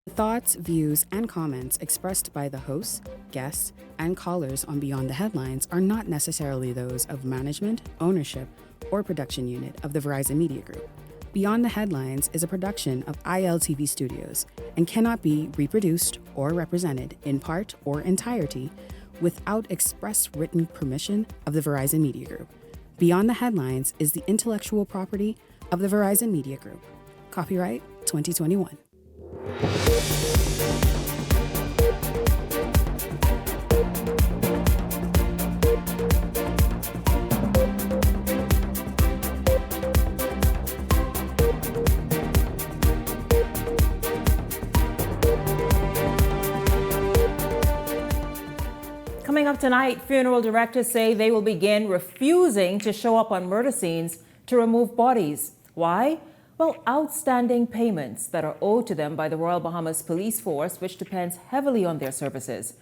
Thoughts, views, and comments expressed by the hosts, guests, and callers on Beyond the Headlines are not necessarily those of management, ownership, or production unit of the Verizon Media Group. Beyond the Headlines is a production of ILTV Studios and cannot be reproduced or represented in part or entirety without express written permission of the Verizon Media Group. Beyond the Headlines is the intellectual property of the Verizon Media Group. Copyright 2021. Coming up tonight, funeral directors say they will begin refusing to show up on murder scenes to remove bodies. Why? Well, outstanding payments that are owed to them by the Royal Bahamas Police Force, which depends heavily on their services.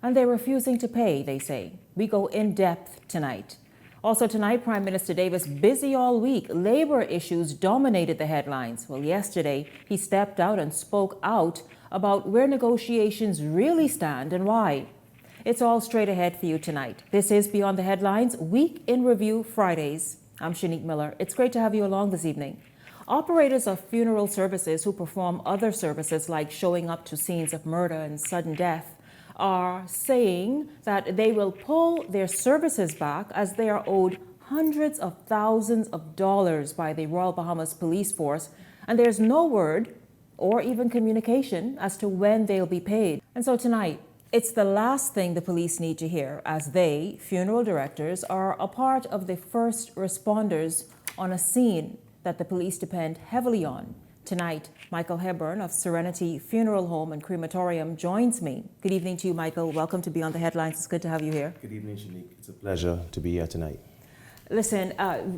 And they're refusing to pay, they say. We go in depth tonight. Also tonight, Prime Minister Davis busy all week. Labor issues dominated the headlines. Well, yesterday, he stepped out and spoke out about where negotiations really stand and why. It's all straight ahead for you tonight. This is Beyond the Headlines, Week in Review Fridays. I'm Shanique Miller. It's great to have you along this evening. Operators of funeral services who perform other services like showing up to scenes of murder and sudden death are saying that they will pull their services back as they are owed hundreds of thousands of dollars by the Royal Bahamas Police Force, and there's no word or even communication as to when they'll be paid. And so tonight, it's the last thing the police need to hear, as they, funeral directors, are a part of the first responders on a scene that the police depend heavily on. Tonight, Michael Hepburn of Serenity Funeral Home and Crematorium joins me. Good evening to you, Michael. Welcome to Beyond the Headlines. It's good to have you here. Good evening, Shanique. It's a pleasure to be here tonight. Listen,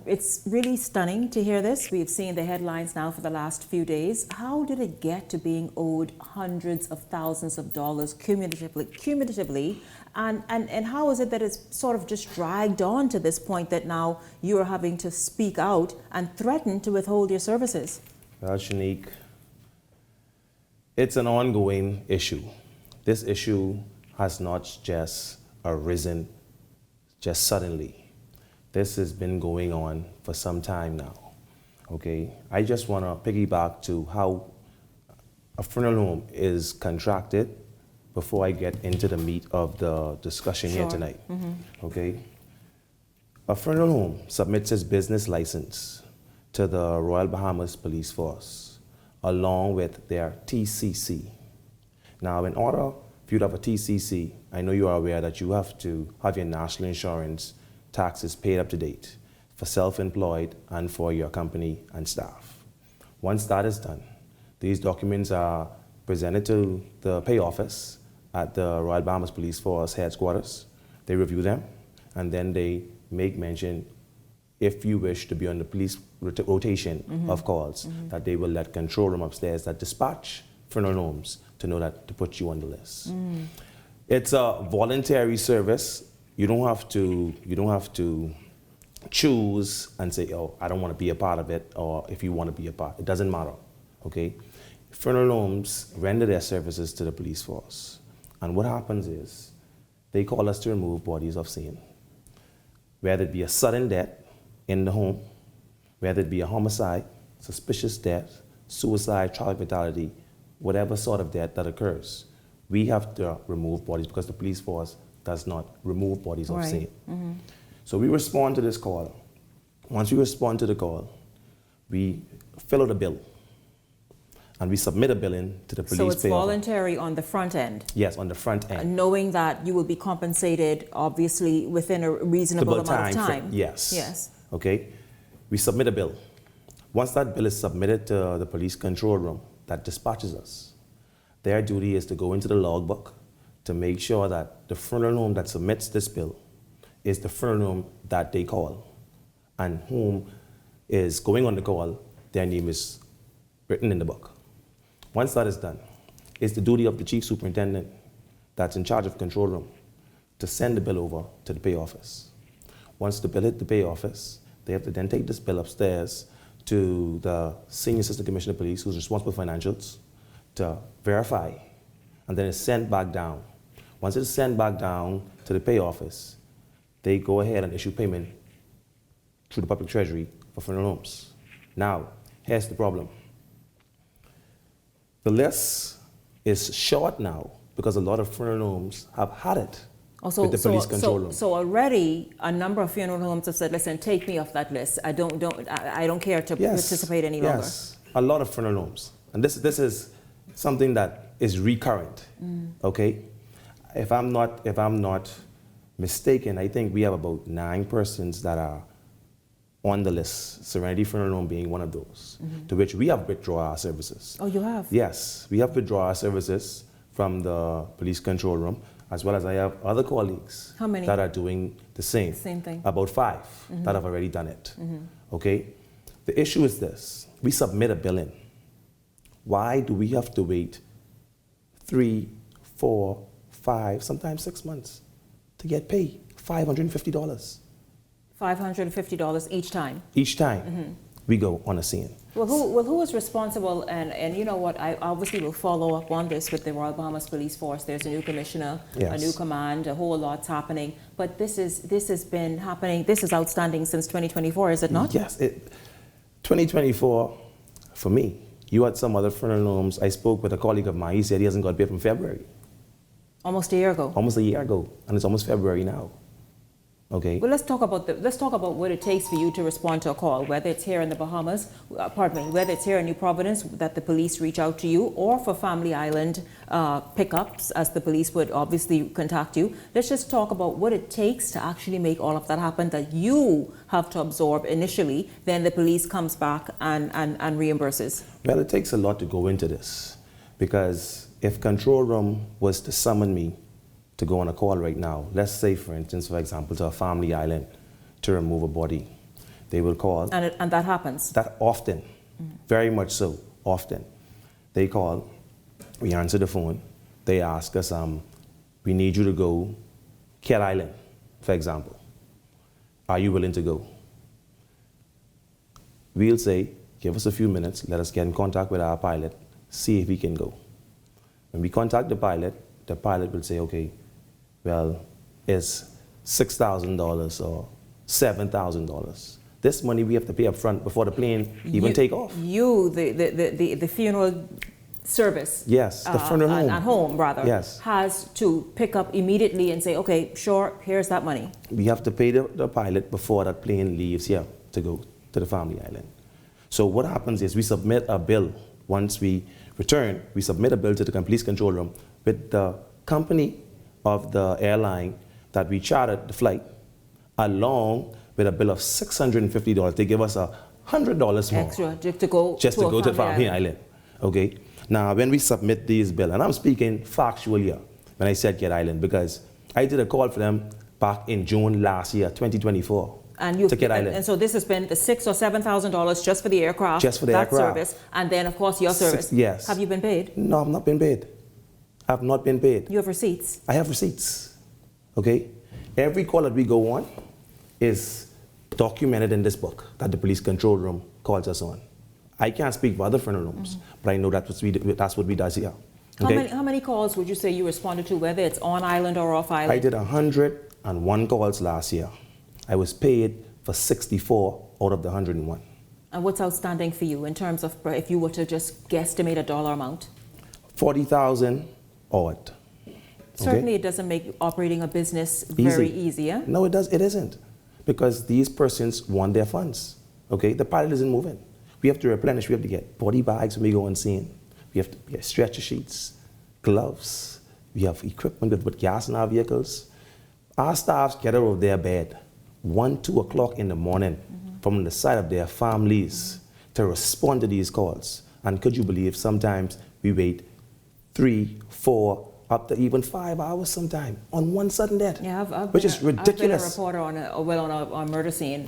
it's really stunning to hear this. We've seen the headlines now for the last few days. How did it get to being owed hundreds of thousands of dollars cumulatively? And how is it that it's sort of just dragged on to this point that now you are having to speak out and threaten to withhold your services? Well, Shanique, it's an ongoing issue. This issue has not just arisen just suddenly. This has been going on for some time now, okay? I just want to piggyback to how a funeral home is contracted before I get into the meat of the discussion here tonight, okay? A funeral home submits its business license to the Royal Bahamas Police Force along with their TCC. Now, in order for you to have a TCC, I know you are aware that you have to have your national insurance taxes paid up to date for self-employed and for your company and staff. Once that is done, these documents are presented to the pay office at the Royal Bahamas Police Force headquarters. They review them, and then they make mention, if you wish to be on the police rotation of calls, that they will let control room upstairs that dispatch funeral homes to know that to put you on the list. It's a voluntary service. You don't have to choose and say, oh, I don't want to be a part of it, or if you want to be a part. It doesn't matter, okay? Funeral homes render their services to the police force. And what happens is they call us to remove bodies of scene, whether it be a sudden death in the home, whether it be a homicide, suspicious death, suicide, traffic fatality, whatever sort of death that occurs. We have to remove bodies because the police force does not remove bodies of scene. So we respond to this call. Once we respond to the call, we fill out a bill and we submit a billing to the police. So it's voluntary on the front end? Yes, on the front end. Knowing that you will be compensated, obviously, within a reasonable amount of time. Yes. Yes. Okay. We submit a bill. Once that bill is submitted to the police control room that dispatches us, their duty is to go into the logbook to make sure that the funeral home that submits this bill is the funeral home that they call, and whom is going on the call, their name is written in the book. Once that is done, it's the duty of the chief superintendent that's in charge of control room to send the bill over to the pay office. Once the bill hit the pay office, they have to then take this bill upstairs to the Senior Assistant Commissioner of Police, who's responsible for financials, to verify, and then it's sent back down. Once it's sent back down to the pay office, they go ahead and issue payment through the public treasury for funeral homes. Now, here's the problem. The list is short now because a lot of funeral homes have had it with the police control room. So already a number of funeral homes have said, listen, take me off that list. I don't care to participate any longer. Yes, a lot of funeral homes. And this is something that is recurrent, okay? If I'm not mistaken, I think we have about 9 persons that are on the list, Serenity Funeral Home being one of those, to which we have withdrawn our services. Oh, you have? Yes, we have withdrawn our services from the police control room, as well as I have other colleagues How many? that are doing the same. Same thing. About 5 that have already done it, okay? The issue is this, we submit a billing. Why do we have to wait 3, 4, 5, sometimes 6 months to get paid? $550. $550 each time? Each time we go on a scene. Well, who is responsible? And you know what, I obviously will follow up on this with the Royal Bahamas Police Force. There's a new commissioner, a new command, a whole lot's happening. But this has been happening, this is outstanding since 2024, is it not? Yes, 2024, for me, you had some other funeral homes. I spoke with a colleague of mine, he said he hasn't got paid from February. Almost a year ago. Almost a year ago, and it's almost February now. Okay. Well, let's talk about what it takes for you to respond to a call, whether it's here in the Bahamas, whether it's here in New Providence that the police reach out to you, or for Family Island pickups, as the police would obviously contact you. Let's just talk about what it takes to actually make all of that happen, that you have to absorb initially, then the police comes back and reimburses. Well, it takes a lot to go into this, because if control room was to summon me to go on a call right now, let's say, for instance, for example, to a Family Island to remove a body, they will call. And that happens? That often, very much so, often. They call, we answer the phone, they ask us, we need you to go Cat Island, for example. Are you willing to go? We'll say, give us a few minutes, let us get in contact with our pilot, see if he can go. When we contact the pilot will say, okay, well, it's $6,000 or $7,000. This money we have to pay up front before the plane even take off. You, the funeral service. Yes, the funeral home. At home, rather. Yes. Has to pick up immediately and say, okay, sure, here's that money. We have to pay the pilot before that plane leaves here to go to the Family Island. So what happens is we submit a bill. Once we return, we submit a bill to the police control room with the company of the airline that we chartered the flight, along with a bill of $650. They give us $100 more. Extra, just to go to Family Island. Okay? Now, when we submit these bills, and I'm speaking factual here when I said Cat Island, because I did a call for them back in June last year, 2024. To Cat Island. And so this has been the $6,000 or $7,000 just for the aircraft. Just for the aircraft. Service, and then of course your service. Yes. Have you been paid? No, I've not been paid. I've not been paid. You have receipts? I have receipts. Okay? Every call that we go on is documented in this book that the police control room calls us on. I can't speak for other funeral homes, but I know that's what we do here. Okay? How many calls would you say you responded to, whether it's on island or off island? I did 101 calls last year. I was paid for 64 out of the 101. And what's outstanding for you in terms of, if you were to just guesstimate a dollar amount? $40,000 odd. Certainly, it doesn't make operating a business very easy, yeah? No, it isn't. Because these persons want their funds. Okay? The pilot isn't moving. We have to replenish. We have to get body bags when we go on scene. We have to get stretcher sheets, gloves. We have equipment with gas in our vehicles. Our staffs get out of their bed 1, 2 o'clock in the morning from the side of their families to respond to these calls. And could you believe sometimes we wait 3, 4, up to even 5 hours sometime on one sudden death, which is ridiculous. I've been a reporter on a murder scene.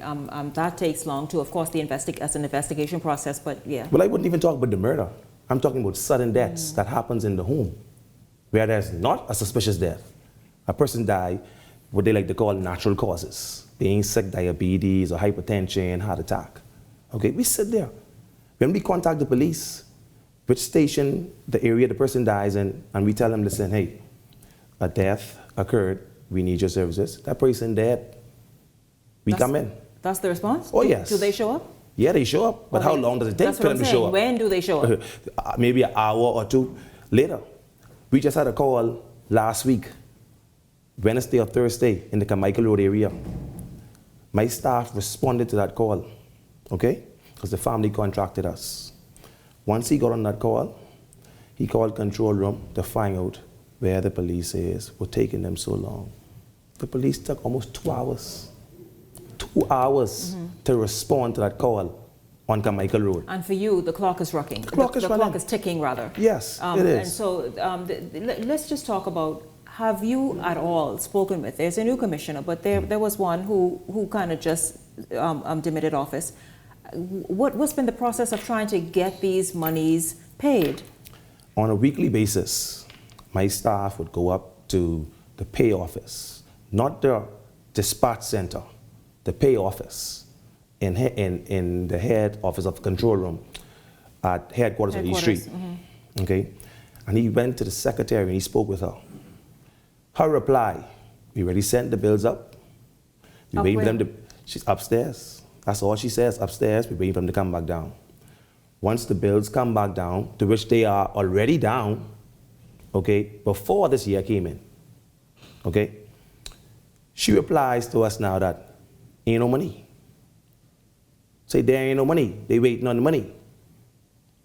That takes long too. Of course, that's an investigation process, but yeah. Well, I wouldn't even talk about the murder. I'm talking about sudden deaths that happens in the home, where there's not a suspicious death. A person died, what they like to call natural causes, being sick, diabetes, or hypertension, heart attack. Okay, we sit there. When we contact the police, which station, the area the person dies in, and we tell them, listen, hey, a death occurred, we need your services. That person dead, we come in. That's the response? Oh, yes. Do they show up? Yeah, they show up, but how long does it take for them to show up? When do they show up? Maybe an hour or two later. We just had a call last week, Wednesday or Thursday, in the Carmichael Road area. My staff responded to that call, okay? Because the family contracted us. Once he got on that call, he called control room to find out where the police is, were taking them so long. The police took almost 2 hours. 2 hours to respond to that call on Carmichael Road. And for you, the clock is rocking. The clock is ticking, rather. Yes, it is. And so let's just talk about, have you at all spoken with, there's a new commissioner, but there was one who kind of just demitted office. What's been the process of trying to get these monies paid? On a weekly basis, my staff would go up to the pay office, not the dispatch center, the pay office in the head office of the control room at headquarters on East Street. Okay? And he went to the secretary and he spoke with her. Her reply, we already sent the bills up. We waiting for them to, she's upstairs. That's all she says, upstairs, we waiting for them to come back down. Once the bills come back down, to which they are already down, okay, before this year came in, okay, she replies to us now that ain't no money. Say there ain't no money, they waiting on the money.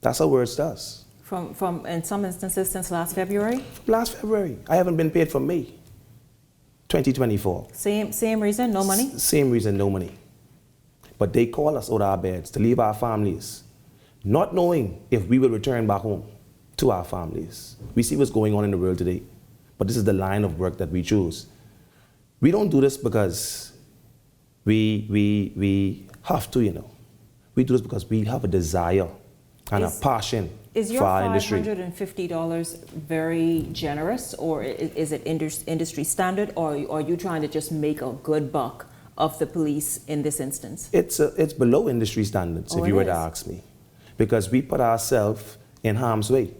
That's how words to us. From in some instances since last February? Last February. I haven't been paid from May 2024. Same reason, no money? Same reason, no money. But they call us out of our beds to leave our families, not knowing if we will return back home to our families. We see what's going on in the world today, but this is the line of work that we choose. We don't do this because we have to, you know. We do this because we have a desire and a passion for our industry. Is your $550 very generous, or is it industry standard, or are you trying to just make a good buck of the police in this instance? It's below industry standards, if you were to ask me, because we put ourselves in harm's way.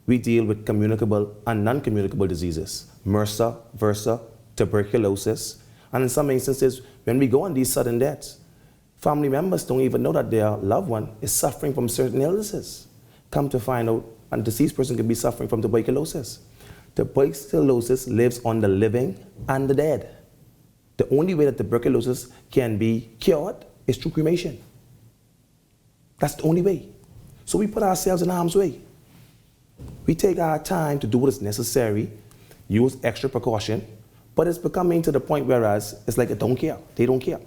We deal with communicable and non-communicable diseases, MRSA, VRSA, tuberculosis, and in some instances, when we go on these sudden deaths, family members don't even know that their loved one is suffering from certain illnesses. Come to find out, a deceased person could be suffering from tuberculosis. Tuberculosis lives on the living and the dead. The only way that tuberculosis can be cured is through cremation. That's the only way. So we put ourselves in harm's way. We take our time to do what is necessary, use extra precaution, but it's becoming to the point whereas it's like they don't care. They don't care.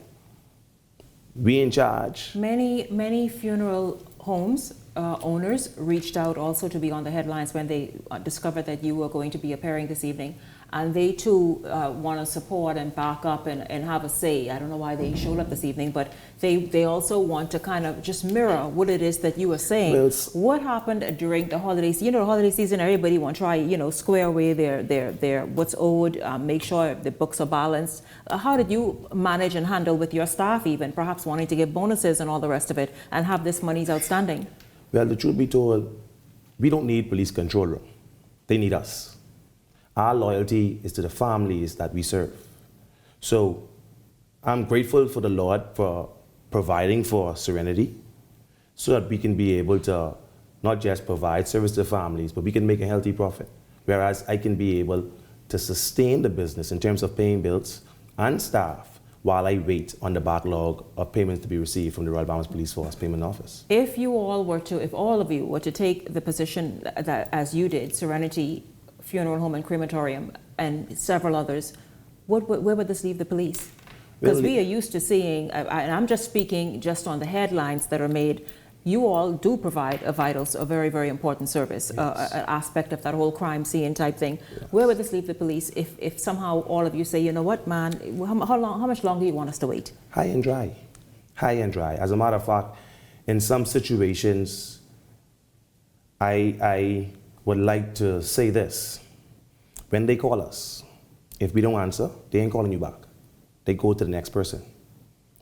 We in charge. Many funeral homes owners reached out also to be on the headlines when they discovered that you were going to be appearing this evening, and they too want to support and back up and have a say. I don't know why they showed up this evening, but they also want to kind of just mirror what it is that you were saying. Well, what happened during the holidays? You know, the holiday season, everybody want to try, you know, square away their what's owed, make sure the books are balanced. How did you manage and handle with your staff, even perhaps wanting to give bonuses and all the rest of it, and have this money's outstanding? Well, the truth be told, we don't need police control room. They need us. Our loyalty is to the families that we serve. So I'm grateful for the Lord for providing for Serenity so that we can be able to not just provide service to families, but we can make a healthy profit. Whereas I can be able to sustain the business in terms of paying bills and staff while I wait on the backlog of payments to be received from the Royal Bahamas Police Force Payment Office. If all of you were to take the position that, as you did, Serenity Funeral Home and Crematorium and several others, where would this leave the police? Because we are used to seeing, and I'm just speaking just on the headlines that are made, you all do provide a very, very important service, yes. An aspect of that whole crime scene type thing. Yes. Where would this leave the police if somehow all of you say, you know what, man, how much longer do you want us to wait? High and dry. High and dry. As a matter of fact, in some situations, I would like to say this. When they call us, if we don't answer, they ain't calling you back. They go to the next person.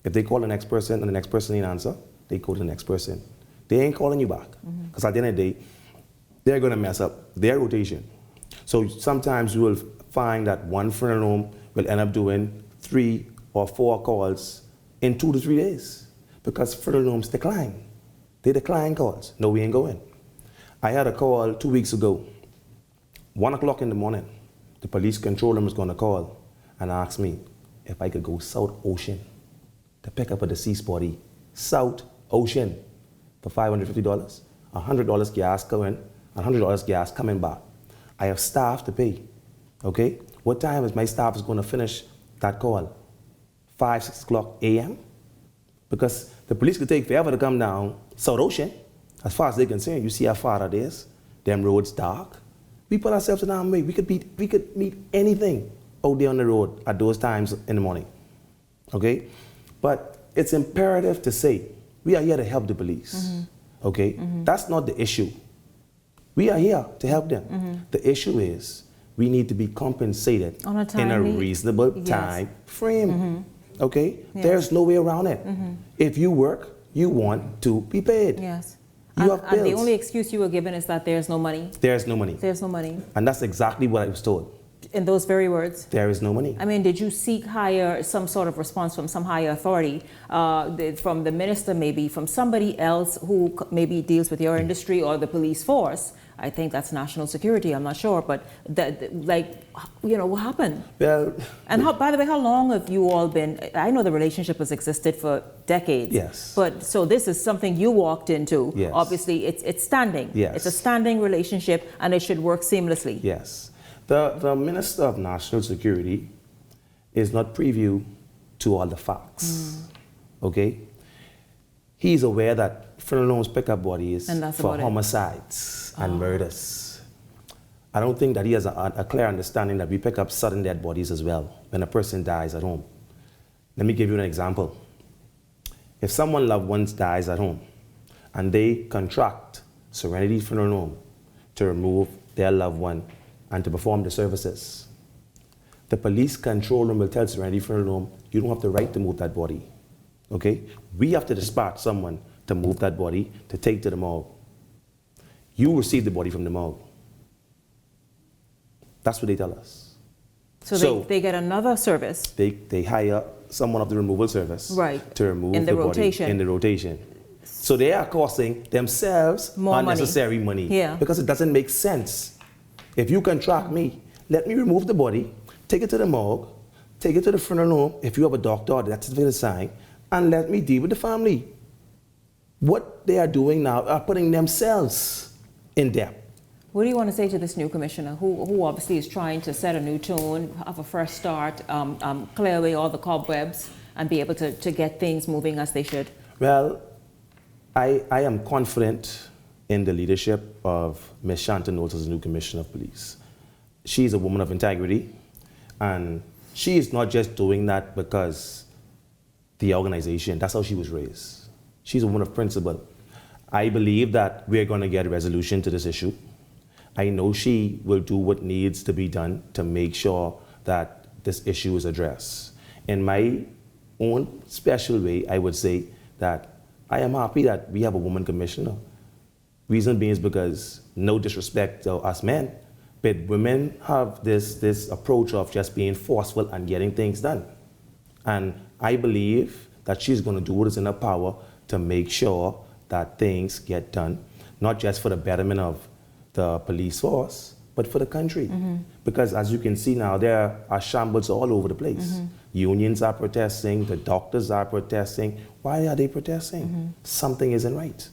If they call the next person and the next person ain't answer, they go to the next person. They ain't calling you back. Because at the end of the day, they're going to mess up their rotation. So sometimes you will find that one funeral home will end up doing 3 or 4 calls in 2 to 3 days because funeral homes decline. They decline calls. No, we ain't going. I had a call 2 weeks ago, 1 o'clock in the morning. The police controller was going to call and ask me if I could go South Ocean to pick up a deceased body. South Ocean for $550, $100 gas going, $100 gas coming back. I have staff to pay, okay? What time is my staff is going to finish that call? 5, 6 o'clock a.m.? Because the police could take forever to come down South Ocean. As far as they're concerned, you see how far that is. Them roads dark. We put ourselves in our way. We could meet anything out there on the road at those times in the morning, okay? But it's imperative to say, we are here to help the police, okay? That's not the issue. We are here to help them. The issue is we need to be compensated in a reasonable time frame, okay? Yes. There's no way around it. If you work, you want to be paid. Yes. You have bills. And the only excuse you were given is that there's no money. There's no money. There's no money. And that's exactly what I was told. In those very words? There is no money. I mean, did you seek some sort of response from some higher authority, from the minister maybe, from somebody else who maybe deals with your industry or the police force? I think that's national security, I'm not sure, but what happened? Well, and by the way, how long have you all been, I know the relationship has existed for decades. Yes. But so this is something you walked into. Yes. Obviously, it's standing. Yes. It's a standing relationship and it should work seamlessly. Yes. The Minister of National Security is not privy to all the facts, okay? He's aware that funeral homes pick up bodies for homicides and murders. I don't think that he has a clear understanding that we pick up sudden dead bodies as well when a person dies at home. Let me give you an example. If someone loved ones dies at home and they contract Serenity Funeral Home to remove their loved one and to perform the services, the police control room will tell Serenity Funeral Home, you don't have the right to move that body, okay? We have to dispatch someone to move that body, to take to the morgue. You receive the body from the morgue. That's what they tell us. So they get another service. They hire someone of the removal service to remove in the rotation. Body in the rotation. So they are costing themselves more unnecessary money. Yeah. Because it doesn't make sense. If you contract me, let me remove the body, take it to the morgue, take it to the funeral home, if you have a doctor that's a sign, and let me deal with the family. What they are doing now are putting themselves in debt. What do you want to say to this new commissioner who obviously is trying to set a new tone, have a fresh start, clear away all the cobwebs and be able to get things moving as they should? Well, I am confident in the leadership of Ms. Shanta Knowles as the new Commissioner of Police. She's a woman of integrity, and she is not just doing that because the organization, that's how she was raised. She's a woman of principle. I believe that we're going to get a resolution to this issue. I know she will do what needs to be done to make sure that this issue is addressed. In my own special way, I would say that I am happy that we have a woman commissioner. Reason being is because, no disrespect to us men, but women have this approach of just being forceful and getting things done. And I believe that she's going to do what is in her power to make sure that things get done, not just for the betterment of the police force, but for the country. Because as you can see now, there are shambles all over the place. Unions are protesting, the doctors are protesting. Why are they protesting? Something isn't right.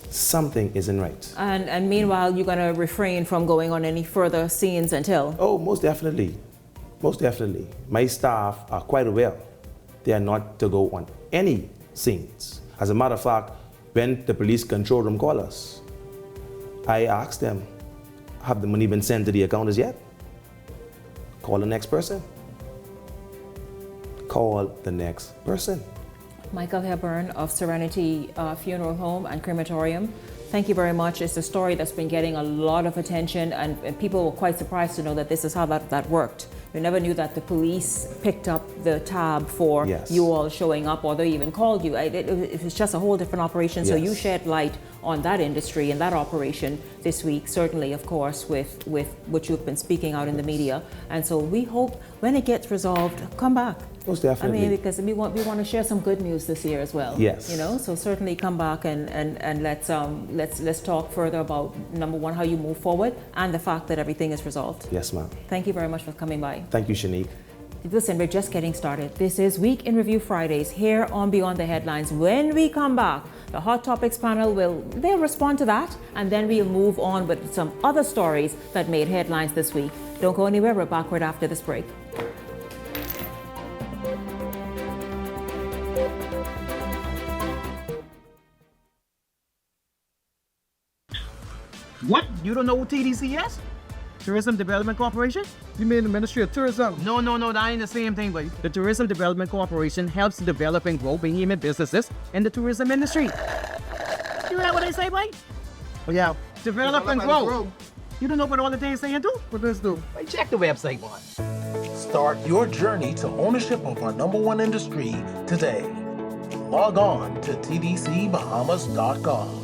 Something isn't right. And meanwhile, you're going to refrain from going on any further scenes until? Oh, most definitely. Most definitely. My staff are quite aware they are not to go on any scenes. As a matter of fact, when the police control room call us, I asked them, have the money been sent to the accountants yet? Call the next person. Call the next person. Michael Hepburn of Serenity Funeral Home and Crematorium, Thank you very much. It's a story that's been getting a lot of attention, and people were quite surprised to know that this is how that worked. We never knew that the police picked up the tab for Yes. you all showing up, or they even called you. It was just a whole different operation. So Yes. you shed light on that industry and that operation this week, certainly, of course, with what you've been speaking out in the media. And so we hope when it gets resolved, come back. Most definitely. I mean, because we want to share some good news this year as well. Yes. You know, so certainly come back and let's talk further about, number one, how you move forward, and the fact that everything is resolved. Yes, ma'am. Thank you very much for coming by. Thank you, Shanique. Listen, we're just getting started. This is Week in Review Fridays here on Beyond the Headlines. When we come back, the Hot Topics panel they'll respond to that, and then we'll move on with some other stories that made headlines this week. Don't go anywhere. We're backward after this break. What? You don't know what TDC is? Tourism Development Corporation? You mean the Ministry of Tourism? No, that ain't the same thing, buddy. The Tourism Development Corporation helps develop and grow behemoth businesses in the tourism industry. You hear what they say, buddy? Oh, yeah. Develop and grow. You don't know what all the things saying do? What does do? Hey, check the website, boy. Start your journey to ownership of our #1 industry today. Log on to tdcbahamas.com.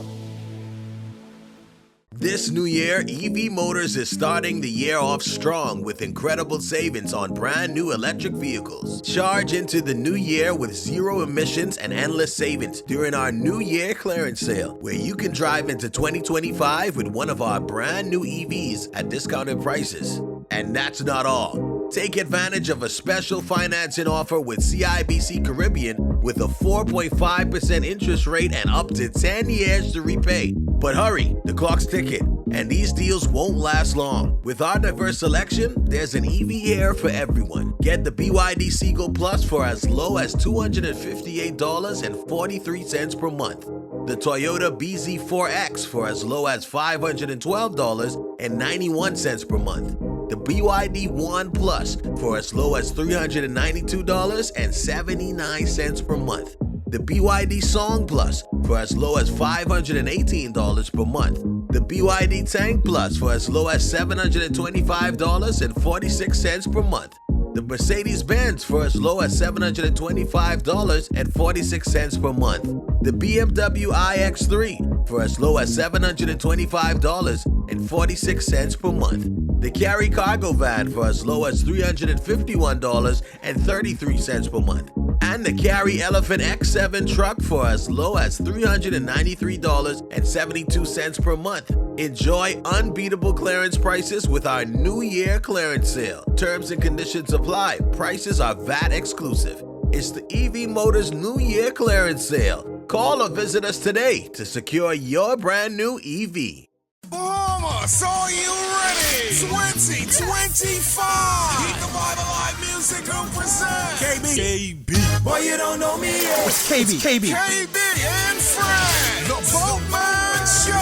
This new year, EV Motors is starting the year off strong with incredible savings on brand new electric vehicles. Charge into the new year with zero emissions and endless savings during our New Year clearance sale, where you can drive into 2025 with one of our brand new EVs at discounted prices. And that's not all. Take advantage of a special financing offer with CIBC Caribbean with a 4.5% interest rate and up to 10 years to repay. But hurry, the clock's ticking, and these deals won't last long. With our diverse selection, there's an EV here for everyone. Get the BYD Seagull Plus for as low as $258.43 per month. The Toyota BZ4X for as low as $512.91 per month. The BYD One Plus for as low as $392.79 per month. The BYD Song Plus for as low as $518 per month. The BYD Tank Plus for as low as $725.46 per month. The Mercedes-Benz for as low as $725.46 per month. The BMW iX3 for as low as $725.46 per month. The Carry Cargo Van for as low as $351.33 per month. And the Carry Elephant X7 truck for as low as $393.72 per month. Enjoy unbeatable clearance prices with our New Year clearance sale. Terms and conditions apply. Prices are VAT exclusive. It's the EV Motors New Year clearance sale. Call or visit us today to secure your brand new EV. Bahamas, are you ready? 2025! Keep the Bible Live Music Group presents KB. Boy, you don't know me yet. It's KB. KB and Friends. The Boatman Show.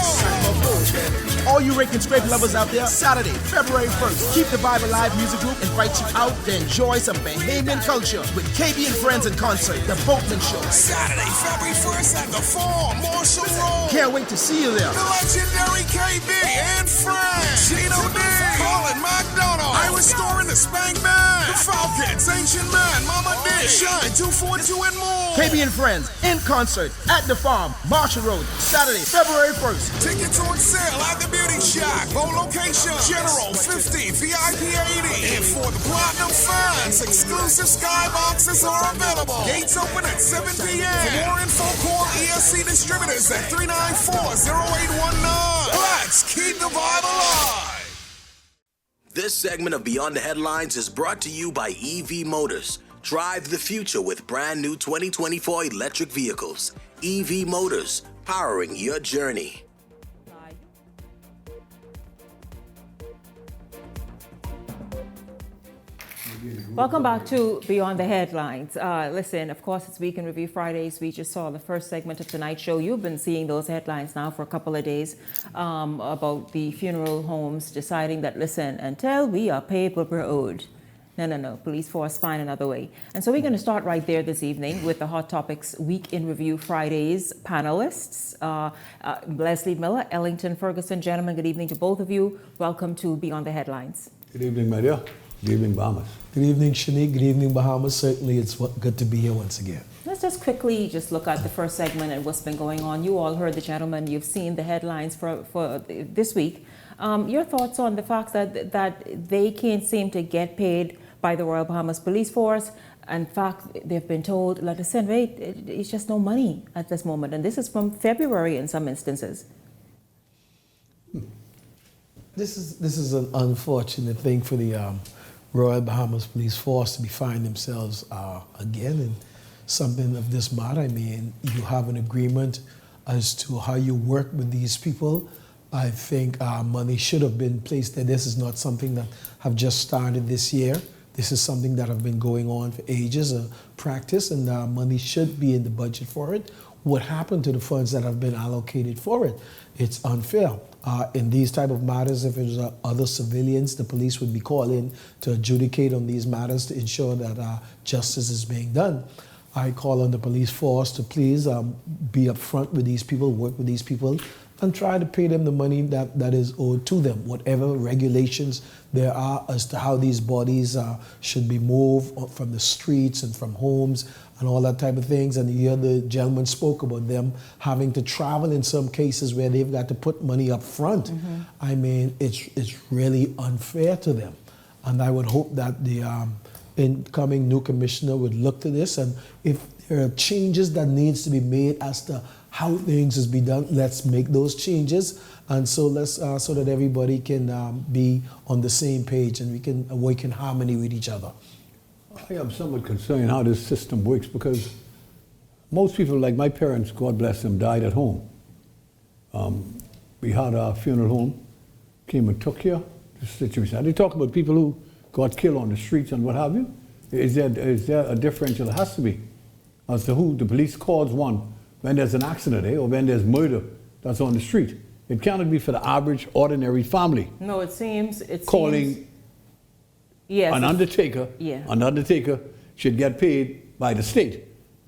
All you rake and scrape lovers out there, Saturday, February 1st, Keep the Bible Live Music Group invites you out to enjoy some Bahamian culture with KB and Friends in concert, The Boatman Show. Saturday, February 1st at the Farm, Marshall Road. Can't wait to see you there. The legendary KB and Friends. Gino D. Colin McDonald. Irish Store in the Spank Man. The Falcons, Ancient Man, Mama D. Shine 242 and more. KB and Friends in concert at the Farm, Marshall Road, Saturday, February 1st. Tickets on sale at the Beauty Shack. Both location, General 50, VIP 80. And for the Platinum fans, exclusive skyboxes are available. Gates open at 7 p.m. For more info, call ESC Distributors at 394-0819. Let's keep the vibe alive. This segment of Beyond the Headlines is brought to you by EV Motors. Drive the future with brand new 2024 electric vehicles. EV Motors, powering your journey. Welcome back to Beyond the Headlines. Listen, of course, it's Week in Review Fridays. We just saw the first segment of tonight's show. You've been seeing those headlines now for a couple of days about the funeral homes deciding that, listen, until we are paid what we're owed. No. Police force, find another way. And so we're going to start right there this evening with the Hot Topics Week in Review Fridays panelists. Leslie Miller, Ellington Ferguson. Gentlemen, good evening to both of you. Welcome to Beyond the Headlines. Good evening, my dear. Good evening, Bahamas. Good evening, Shanique. Good evening, Bahamas. Certainly, it's good to be here once again. Let's just quickly just look at the first segment and what's been going on. You all heard the gentleman. You've seen the headlines for this week. Your thoughts on the fact that they can't seem to get paid by the Royal Bahamas Police Force. In fact, they've been told, like I said, wait, it's just no money at this moment. And this is from February in some instances. This is an unfortunate thing for the Royal Bahamas Police Force to be finding themselves again in something of this matter. I mean, you have an agreement as to how you work with these people. I think money should have been placed there. This is not something that have just started this year. This is something that have been going on for ages, a practice, and money should be in the budget for it. What happened to the funds that have been allocated for it? It's unfair. In these type of matters, if there's other civilians, the police would be called in to adjudicate on these matters to ensure that justice is being done. I call on the police force to please be upfront with these people, work with these people, and try to pay them the money that is owed to them, whatever regulations there are as to how these bodies should be moved from the streets and from homes and all that type of things. And you hear the gentleman spoke about them having to travel in some cases where they've got to put money up front. Mm-hmm. I mean, it's really unfair to them. And I would hope that the incoming new commissioner would look to this, and if there are changes that needs to be made as to how things is be done, let's make those changes, and so let's so that everybody can be on the same page and we can work in harmony with each other. I am somewhat concerned how this system works, because most people, like my parents, God bless them, died at home. We had our funeral home, came and took care of the situation. And they talk about people who got killed on the streets and what have you. Is there a differential? It has to be as to who the police calls one when there's an accident, or when there's murder that's on the street. It cannot be for the average, ordinary family. No, it seems calling an undertaker. Yeah. An undertaker should get paid by the state.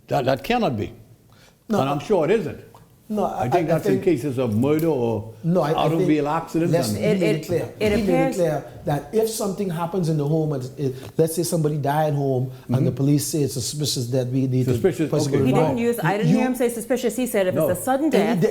That cannot be. No, and I'm sure it isn't. No, I think that's in cases of murder or automobile accidents. Let's be really clear that if something happens in the home, and let's say somebody died at home, mm-hmm. and the police say it's suspicious that we need to possibly He didn't use. I didn't hear him say suspicious. He said if it's a sudden death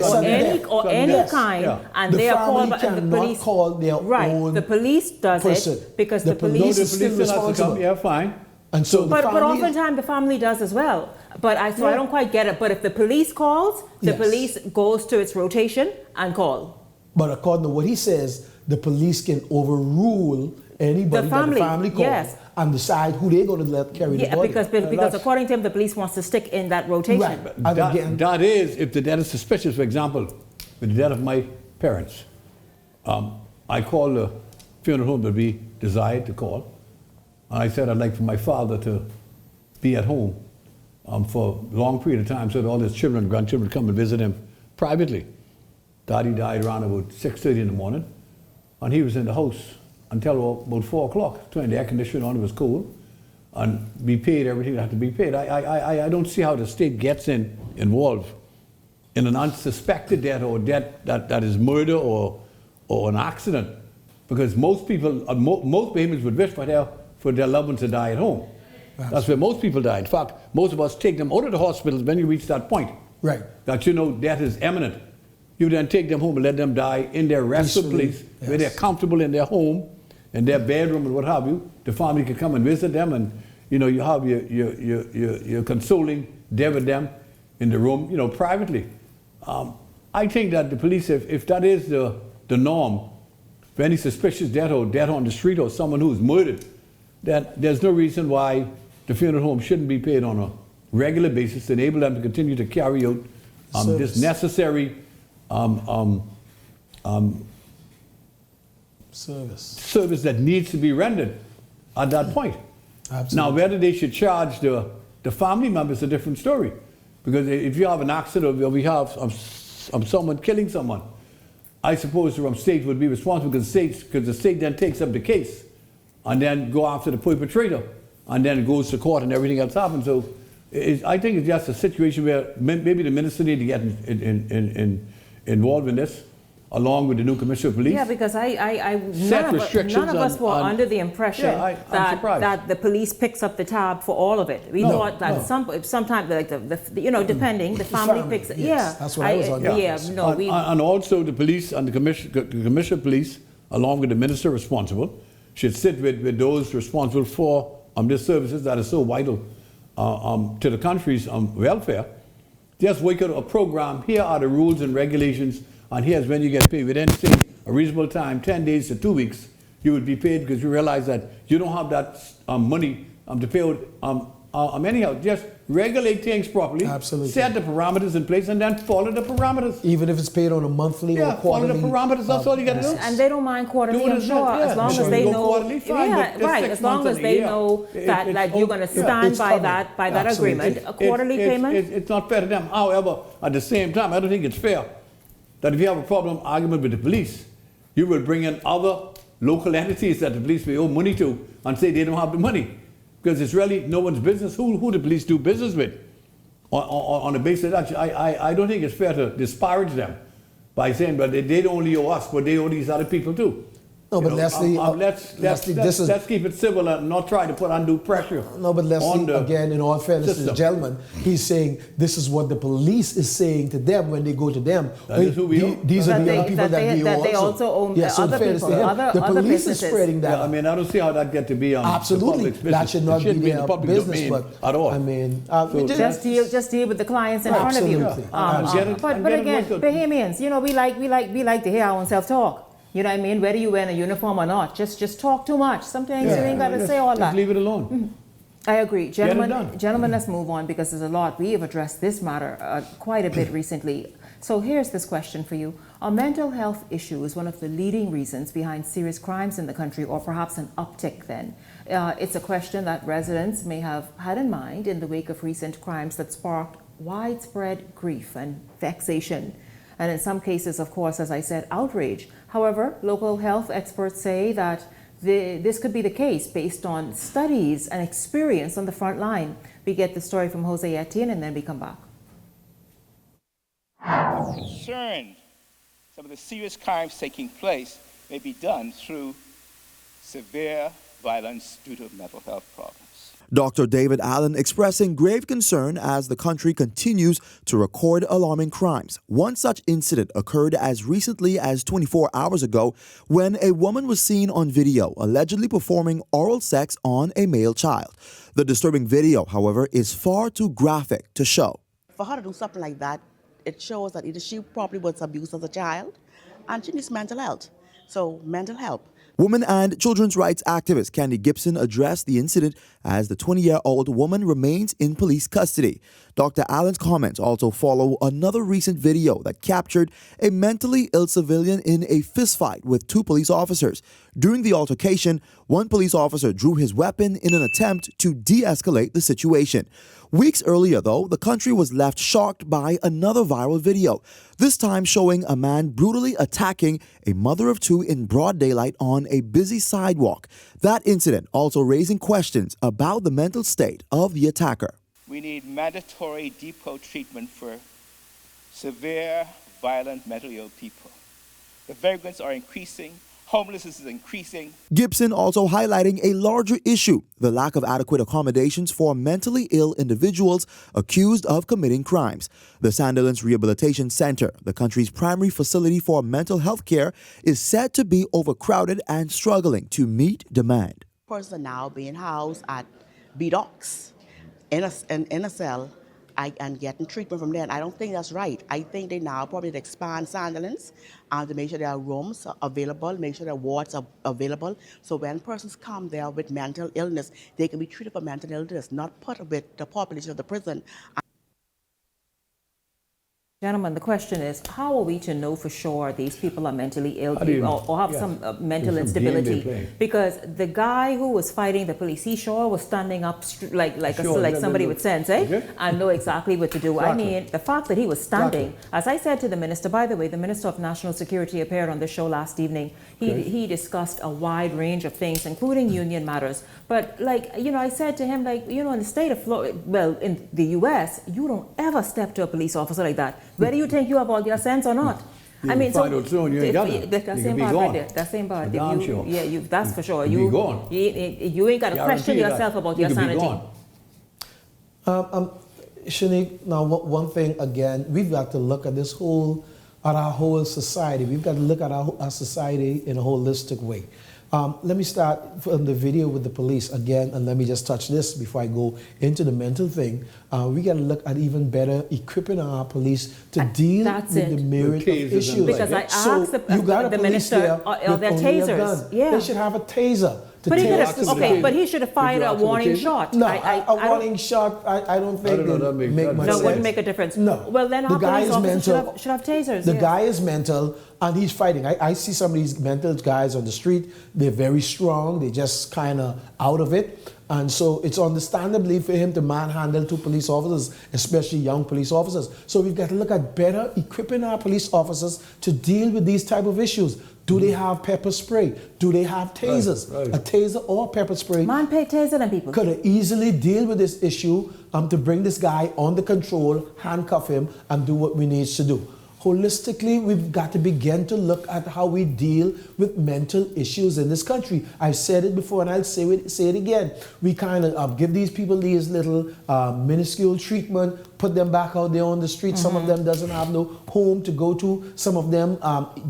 or any kind, and they are called by the police. Call their own the police does person. It because the police is still responsible. Yeah, fine. And so but oftentimes the family does as well. But I don't quite get it. But if the police calls, the police goes to its rotation and call. But according to what he says, the police can overrule anybody that the family calls and decide who they're going to let carry the body. Because according to him, the police wants to stick in that rotation. Right. That is, if the death is suspicious. For example, with the death of my parents, I called the funeral home that we desired to call. I said I'd like for my father to be at home for a long period of time so that all his children and grandchildren come and visit him privately. Daddy died around about 6:30 in the morning, and he was in the house until about 4 o'clock, turning the air conditioner on, it was cool, and we paid everything that had to be paid. I don't see how the state gets involved in an unsuspected death or death that is murder or an accident, because most people, most Bahamians would wish for their loved ones to die at home. Absolutely. That's where most people die. In fact, most of us take them out of the hospitals when you reach that point. Right. That death is imminent. You then take them home and let them die in their restful place, where they're comfortable in their home, in their bedroom and what have you. The family can come and visit them, and you have your consoling day with them in the room, privately. I think that the police, if that is the norm, for any suspicious death or death on the street or someone who's murdered, that there's no reason why the funeral home shouldn't be paid on a regular basis to enable them to continue to carry out this necessary service that needs to be rendered at that point. Absolutely. Now, whether they should charge the family members is a different story, because if you have an accident or we have someone killing someone, I suppose the state would be responsible because the state then takes up the case and then go after the perpetrator, and then it goes to court and everything else happens. So I think it's just a situation where maybe the minister need to get involved in this, along with the new commissioner of police. Yeah, because None of us were under the impression that the police picks up the tab for all of it. We thought that sometimes, like depending, the family picks it. Yes, yeah, that's what I was on. And also the police and the commissioner of police, along with the minister responsible, should sit with those responsible for these services that are so vital to the country's welfare. Just work out a program. Here are the rules and regulations, and here's when you get paid. Within, say, a reasonable time, 10 days to 2 weeks, you would be paid because you realize that you don't have that money to pay out anyhow. Just regulate things properly. Absolutely. Set the parameters in place and then follow the parameters. Even if it's paid on a monthly or quarterly. Follow the parameters. That's all you got to do. And they don't mind quarterly, I'm sure, as long as they know. As long as they know that you're going to stand by that agreement. A quarterly payment. It's not fair to them. However, at the same time, I don't think it's fair that if you have a argument with the police, you will bring in other local entities that the police may owe money to and say they don't have the money. Because it's really no one's business who the police do business with. On the basis of that, I don't think it's fair to disparage them by saying, but they don't only owe us, but they owe these other people too. No, but Leslie, let's keep it civil and not try to put undue pressure. No, but Leslie, again, in all fairness to the gentleman, he's saying this is what the police is saying to them when they go to them. These are the young people that they also own. Yes, so other people, the police is spreading that. Yeah, I mean, I don't see how that get to be absolutely. That should not be their business, but at all. I mean, just deal with the clients in front of you. But again, Bahamians, we like to hear ourselves talk. You know what I mean? Whether you wear a uniform or not, just talk too much. Sometimes you ain't got to say all that. Just leave it alone. Mm-hmm. I agree. Gentlemen, let's move on because there's a lot. We have addressed this matter quite a bit recently. So here's this question for you. Are mental health issues one of the leading reasons behind serious crimes in the country, or perhaps an uptick then? It's a question that residents may have had in mind in the wake of recent crimes that sparked widespread grief and vexation. And in some cases, of course, as I said, outrage. However, local health experts say that this could be the case based on studies and experience on the front line. We get the story from Jose Etienne and then we come back. I'm concerned some of the serious crimes taking place may be done through severe violence due to mental health problems. Dr. David Allen expressing grave concern as the country continues to record alarming crimes. One such incident occurred as recently as 24 hours ago when a woman was seen on video allegedly performing oral sex on a male child. The disturbing video, however, is far too graphic to show. For her to do something like that, it shows that either she probably was abused as a child and she needs mental health. So mental help. Women and children's rights activist Candy Gibson addressed the incident as the 20-year-old woman remains in police custody. Dr. Allen's comments also follow another recent video that captured a mentally ill civilian in a fistfight with two police officers. During the altercation, one police officer drew his weapon in an attempt to de-escalate the situation. Weeks earlier, though, the country was left shocked by another viral video, this time showing a man brutally attacking a mother of two in broad daylight on a busy sidewalk. That incident also raising questions about the mental state of the attacker. We need mandatory depot treatment for severe, violent, mentally ill people. The vagrants are increasing. Homelessness is increasing. Gibson also highlighting a larger issue, the lack of adequate accommodations for mentally ill individuals accused of committing crimes. The Sandilands Rehabilitation Center, the country's primary facility for mental health care, is said to be overcrowded and struggling to meet demand. Persons are now being housed at BDOCs in a cell and getting treatment from there. And I don't think that's right. I think they now probably expand Sandilands to make sure there are rooms available, make sure there are wards are available. So when persons come there with mental illness, they can be treated for mental illness, not put with the population of the prison. Gentlemen, the question is, how are we to know for sure these people are mentally ill or have some mental instability? Because the guy who was fighting the police, he sure was standing up like somebody with sense, and know exactly what to do. Exactly. I mean, the fact that he was standing, as I said to the minister, by the way, the Minister of National Security appeared on the show last evening. He discussed a wide range of things, including union matters. But I said to him, in the state of Florida, well, in the U.S., you don't ever step to a police officer like that. Whether you think you have all your sense or not. I mean, so that same part right there. That same part. That's for sure. You ain't got to question yourself about your sanity. Shanique, now one thing again, we've got to look at our whole society. We've got to look at our society in a holistic way. Let me start from the video with the police again, and let me just touch this before I go into the mental thing. We got to look at even better equipping our police to deal with the myriad of issues. Because I asked the minister, are there tasers? Yeah. They should have a taser. But he should have fired a warning shot. No, a warning shot, I don't think would make much sense. No, wouldn't make a difference. No. Well, then our police officers should have tasers. The guy is mental, and he's fighting. I see some of these mental guys on the street. They're very strong. They're just kind of out of it. And so it's understandably for him to manhandle 2 police officers, especially young police officers. So we've got to look at better equipping our police officers to deal with these type of issues. Do they have pepper spray? Do they have tasers? Right. A taser or pepper spray taser them people could easily deal with this issue to bring this guy under control, handcuff him, and do what we need to do. Holistically, we've got to begin to look at how we deal with mental issues in this country. I've said it before and I'll say it again. We kind of give these people these little minuscule treatment, put them back out there on the street. Some of them doesn't have no home to go to. Some of them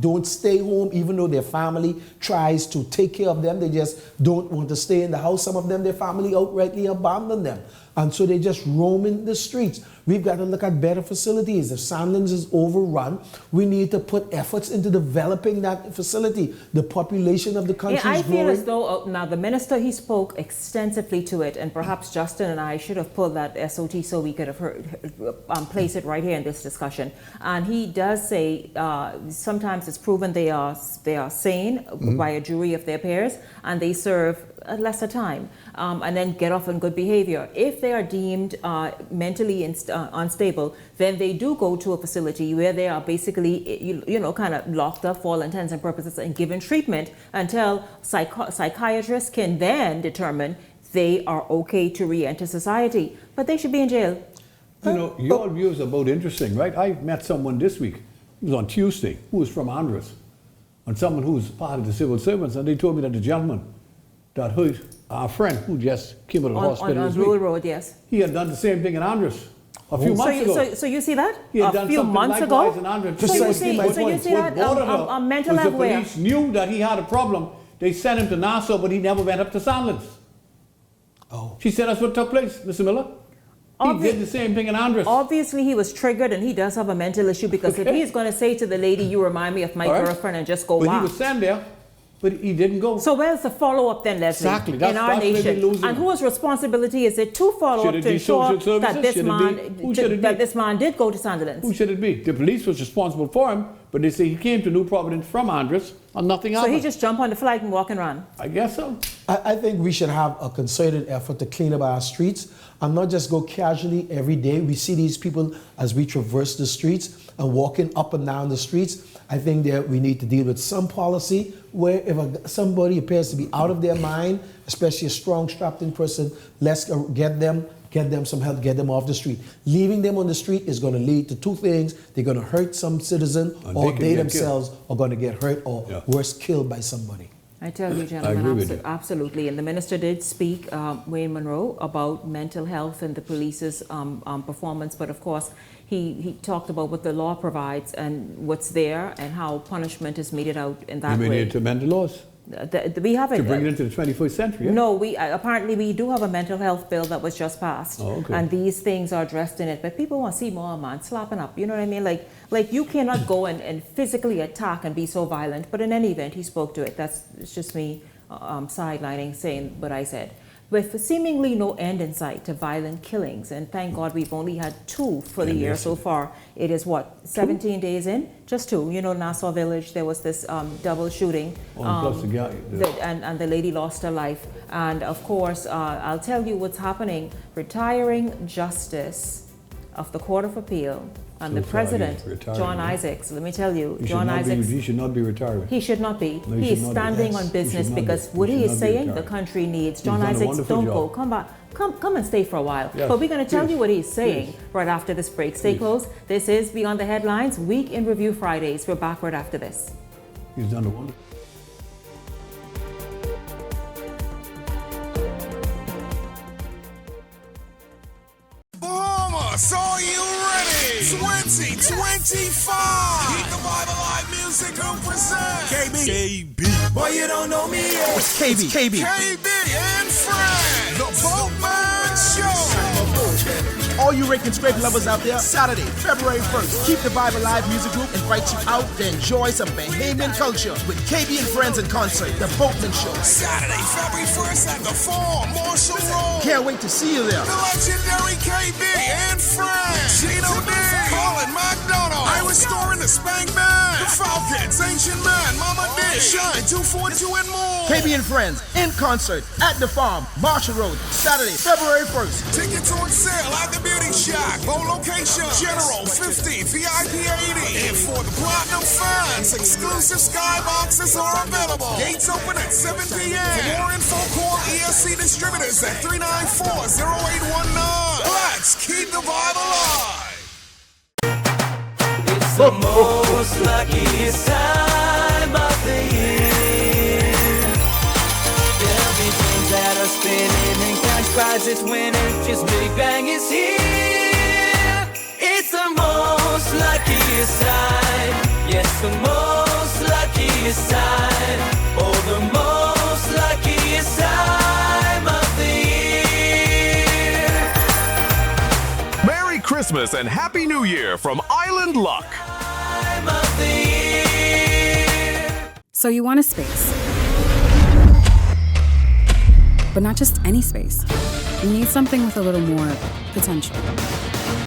don't stay home even though their family tries to take care of them. They just don't want to stay in the house. Some of them, their family outrightly abandon them. And so they just roam in the streets. We've got to look at better facilities. If Sandlands is overrun, we need to put efforts into developing that facility. The population of the country is growing. I feel as though, now the minister, he spoke extensively to it, and perhaps Justin and I should have pulled that SOT so we could have placed it right here in this discussion. And he does say sometimes it's proven they are sane by a jury of their peers, and they serve a lesser time and then get off on good behavior. If they are deemed mentally unstable, then they do go to a facility where they are basically, kind of locked up for all intents and purposes and given treatment until psychiatrists can then determine they are okay to re-enter society. But they should be in jail. Your views are both interesting, right? I met someone this week, it was on Tuesday, who was from Andros, and someone who was part of the civil servants, and they told me that the gentleman that our friend who just came out of the hospital on Blue Road, yes. He had done the same thing in Andros a few months ago. So you see that? He had done few months ago? In Andros. So you see that on mental health where? The police knew that he had a problem. They sent him to Nassau, but he never went up to Sandlands. Oh. She said that's what took place, Mr. Miller. He did the same thing in Andros. Obviously, he was triggered, and he does have a mental issue because if he's going to say to the lady, you remind me of my girlfriend, and just go, wow. But he was sent there. But he didn't go. So where's the follow-up then, Leslie? Exactly. In our nation. And whose responsibility is it to follow up to ensure that this man did go to Sunderland? Who should it be? The police was responsible for him, but they say he came to New Providence from Andros and nothing happened. So he just jumped on the flight and walk and run? I guess so. I think we should have a concerted effort to clean up our streets and not just go casually every day. We see these people as we traverse the streets and walking up and down the streets. I think that we need to deal with some policy where if somebody appears to be out of their mind, especially a strong, strapped-in person, let's get them some help, get them off the street. Leaving them on the street is going to lead to 2 things. They're going to hurt some citizen, or they themselves are going to get hurt or worse, killed by somebody. I tell you, gentlemen, absolutely. And the minister did speak, Wayne Monroe, about mental health and the police's performance. But of course, he talked about what the law provides and what's there and how punishment is meted out in that way. You mean to amend the laws? We have it. To bring it into the 21st century? Yeah? No, apparently we do have a mental health bill that was just passed. Oh, okay. And these things are addressed in it. But people want to see more, man, slapping up. You know what I mean? Like you cannot go and physically attack and be so violent. But in any event, he spoke to it. It's just me sidelining, saying what I said. with seemingly no end in sight to violent killings. And thank God we've only had 2 for the year so far. It is what, 17 days in? Just 2. You know, Nassau Village, there was this double shooting. Plus the guy, And the lady lost her life. And of course, I'll tell you what's happening. Retiring Justice of the Court of Appeal and the President, John Isaacs, let me tell you, John Isaacs. He should not be retiring. He should not be. No, he is should not be. standing Yes. on business He should not because be. what He he should is not be saying, the retiring. country needs. He's John done a Isaacs, wonderful don't job. go. Come back. Come and stay for a while. Yes. But we're going to tell Please. you what he's saying Please. right after this break. Stay Please. close. This is Beyond the Headlines, Week in Review Fridays. We're back right after this. He's done a wonderful. Bahamas, are you ready? 2025. Keep the Bible Live Music Group presents KB. Boy, you don't know me yet. It's KB. KB and friends. The Boatman Show. All you rake and scrape lovers out there, Saturday, February 1st, Keep the Bible Live Music Group invites you out to enjoy some Bahamian culture with KB and Friends in concert, The Boatman Show. Saturday, February 1st at the Farm, Marshall Road. Can't wait to see you there. The legendary KB and Friends. Gino D. Colin McDonald. Irish Store in the Spank Band. The Falcons, Ancient Man, Mama D. Shine 242 and more. KB and Friends in concert at the Farm, Marshall Road, Saturday, February 1st. Tickets on sale at the Beauty Shack. Both location, General 50, VIP 80. And for the Platinum fans, exclusive skyboxes are available. Gates open at 7 p.m. For more info, call ESC Distributors at 394-0819. Let's keep the vibe alive. It's the most luckiest time of the year. There'll be things that are spinning and cash prizes winning. Just Big Bang is here. It's the most luckiest time. Yes, the most luckiest time. Oh, the most luckiest time of the year. Merry Christmas and Happy New Year from Island Luck. Time of the year. So you want a space. But not just any space. You need something with a little more potential.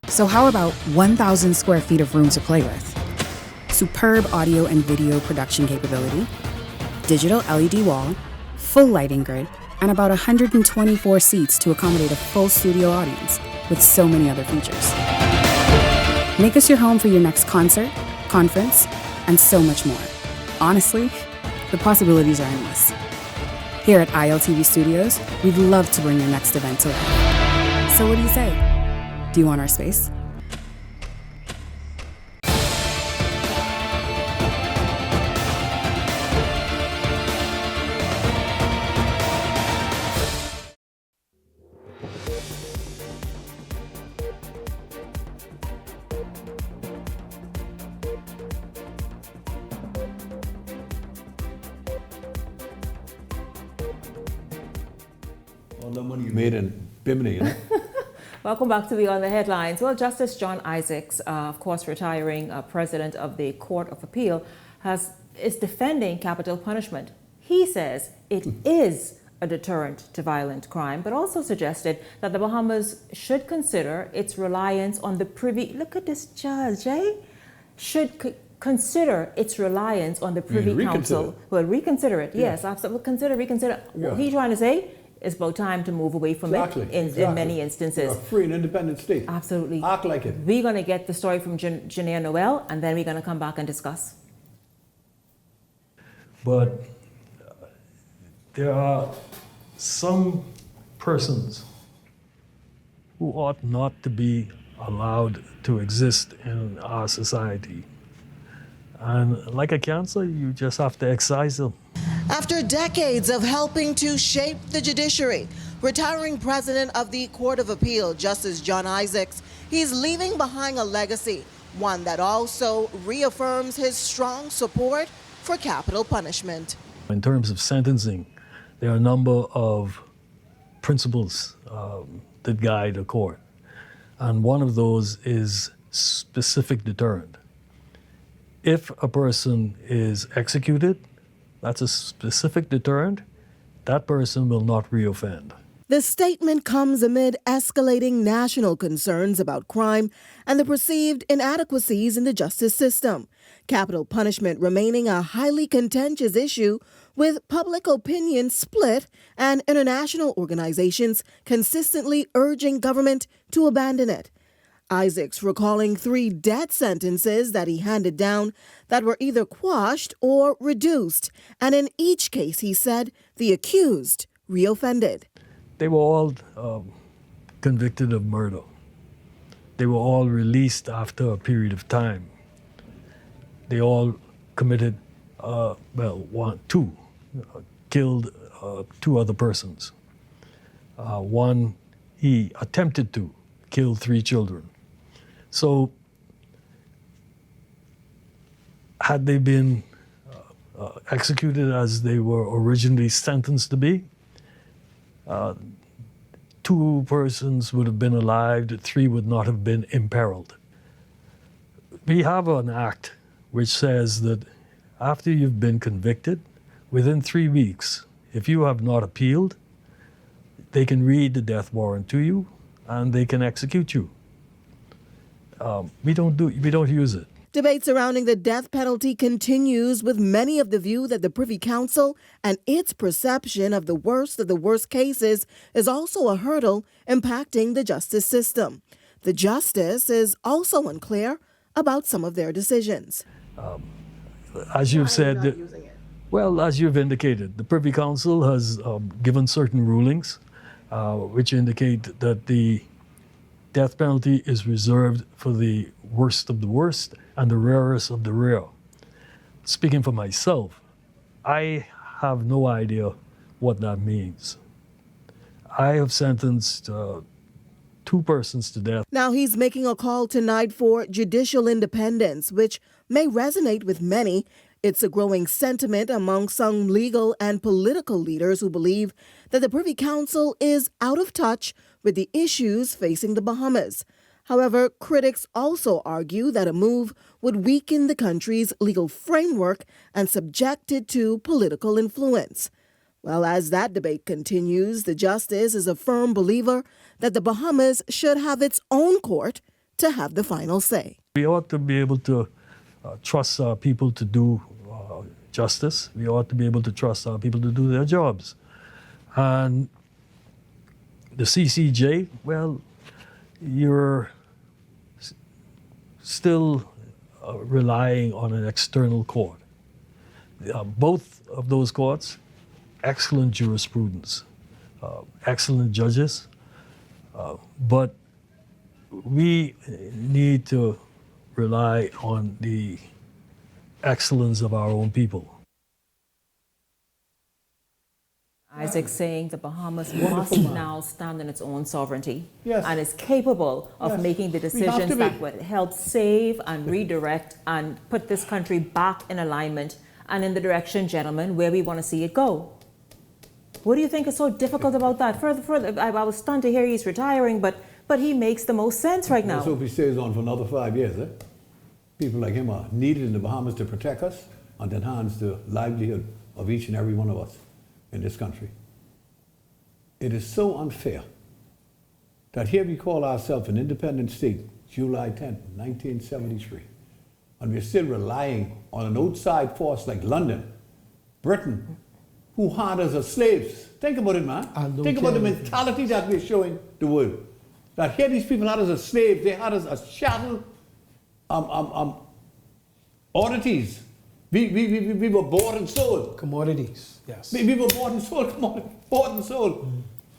So how about 1,000 square feet of room to play with? Superb audio and video production capability, digital LED wall, full lighting grid, and about 124 seats to accommodate a full studio audience with so many other features. Make us your home for your next concert, conference, and so much more. Honestly, the possibilities are endless. Here at ILTV Studios, we'd love to bring your next event to life. So what do you say? Do you want our space? All the money you made in Bimini, you know? Welcome back to Beyond the Headlines. Well, Justice John Isaacs, of course, retiring president of the Court of Appeal, is defending capital punishment. He says it is a deterrent to violent crime, but also suggested that the Bahamas should consider its reliance on the Privy. Look at this judge, eh? Should consider its reliance on the Privy Council. Well, reconsider it. Yes, absolutely. Reconsider. Yeah. What he's trying to say. It's about time to move away from it in many instances. You're a free and independent state. Absolutely. Act like it. We're going to get the story from Janelle Noel, and then we're going to come back and discuss. But there are some persons who ought not to be allowed to exist in our society. And like a cancer, you just have to excise them. After decades of helping to shape the judiciary, retiring president of the Court of Appeal, Justice John Isaacs, he's leaving behind a legacy, one that also reaffirms his strong support for capital punishment. In terms of sentencing, there are a number of principles that guide a court. And one of those is specific deterrent. If a person is executed, that's a specific deterrent. That person will not reoffend. The statement comes amid escalating national concerns about crime and the perceived inadequacies in the justice system. Capital punishment remaining a highly contentious issue, with public opinion split and international organizations consistently urging government to abandon it. Isaacs recalling 3 death sentences that he handed down that were either quashed or reduced, and in each case, he said, the accused reoffended. They were all convicted of murder. They were all released after a period of time. They all committed, killed 2 other persons. One, he attempted to kill 3 children. So, had they been executed as they were originally sentenced to be, 2 persons would have been alive, 3 would not have been imperiled. We have an act which says that after you've been convicted, within 3 weeks, if you have not appealed, they can read the death warrant to you and they can execute you. We don't use it. Debate surrounding the death penalty continues, with many of the view that the Privy Council and its perception of the worst cases is also a hurdle impacting the justice system. The justice is also unclear about some of their decisions. As you've said, as you've indicated, the Privy Council has given certain rulings which indicate that the death penalty is reserved for the worst of the worst and the rarest of the rare. Speaking for myself, I have no idea what that means. I have sentenced 2 persons to death. Now he's making a call tonight for judicial independence, which may resonate with many. It's a growing sentiment among some legal and political leaders who believe that the Privy Council is out of touch with the issues facing the Bahamas. However, critics also argue that a move would weaken the country's legal framework and subject it to political influence. Well, as that debate continues, the justice is a firm believer that the Bahamas should have its own court to have the final say. We ought to be able to trust our people to do justice. We ought to be able to trust our people to do their jobs. And the CCJ, well, you're still relying on an external court. Both of those courts, excellent jurisprudence, excellent judges, but we need to rely on the excellence of our own people. Isaac saying the Bahamas must now stand on its own sovereignty and is capable of making the decisions that would help save and redirect and put this country back in alignment and in the direction, gentlemen, where we want to see it go. What do you think is so difficult about that? Further, I was stunned to hear he's retiring, but he makes the most sense right now. So if he stays on for another 5 years, people like him are needed in the Bahamas to protect us and enhance the livelihood of each and every one of us in this country. It is so unfair that here we call ourselves an independent state, July 10th, 1973, and we're still relying on an outside force like London, Britain, who had us as slaves. Think about it, man. Think about the mentality that we're showing the world. That here these people had us as slaves, they had us as chattel oddities. We were bought and sold. Commodities, yes. We were bought and sold, bought and sold.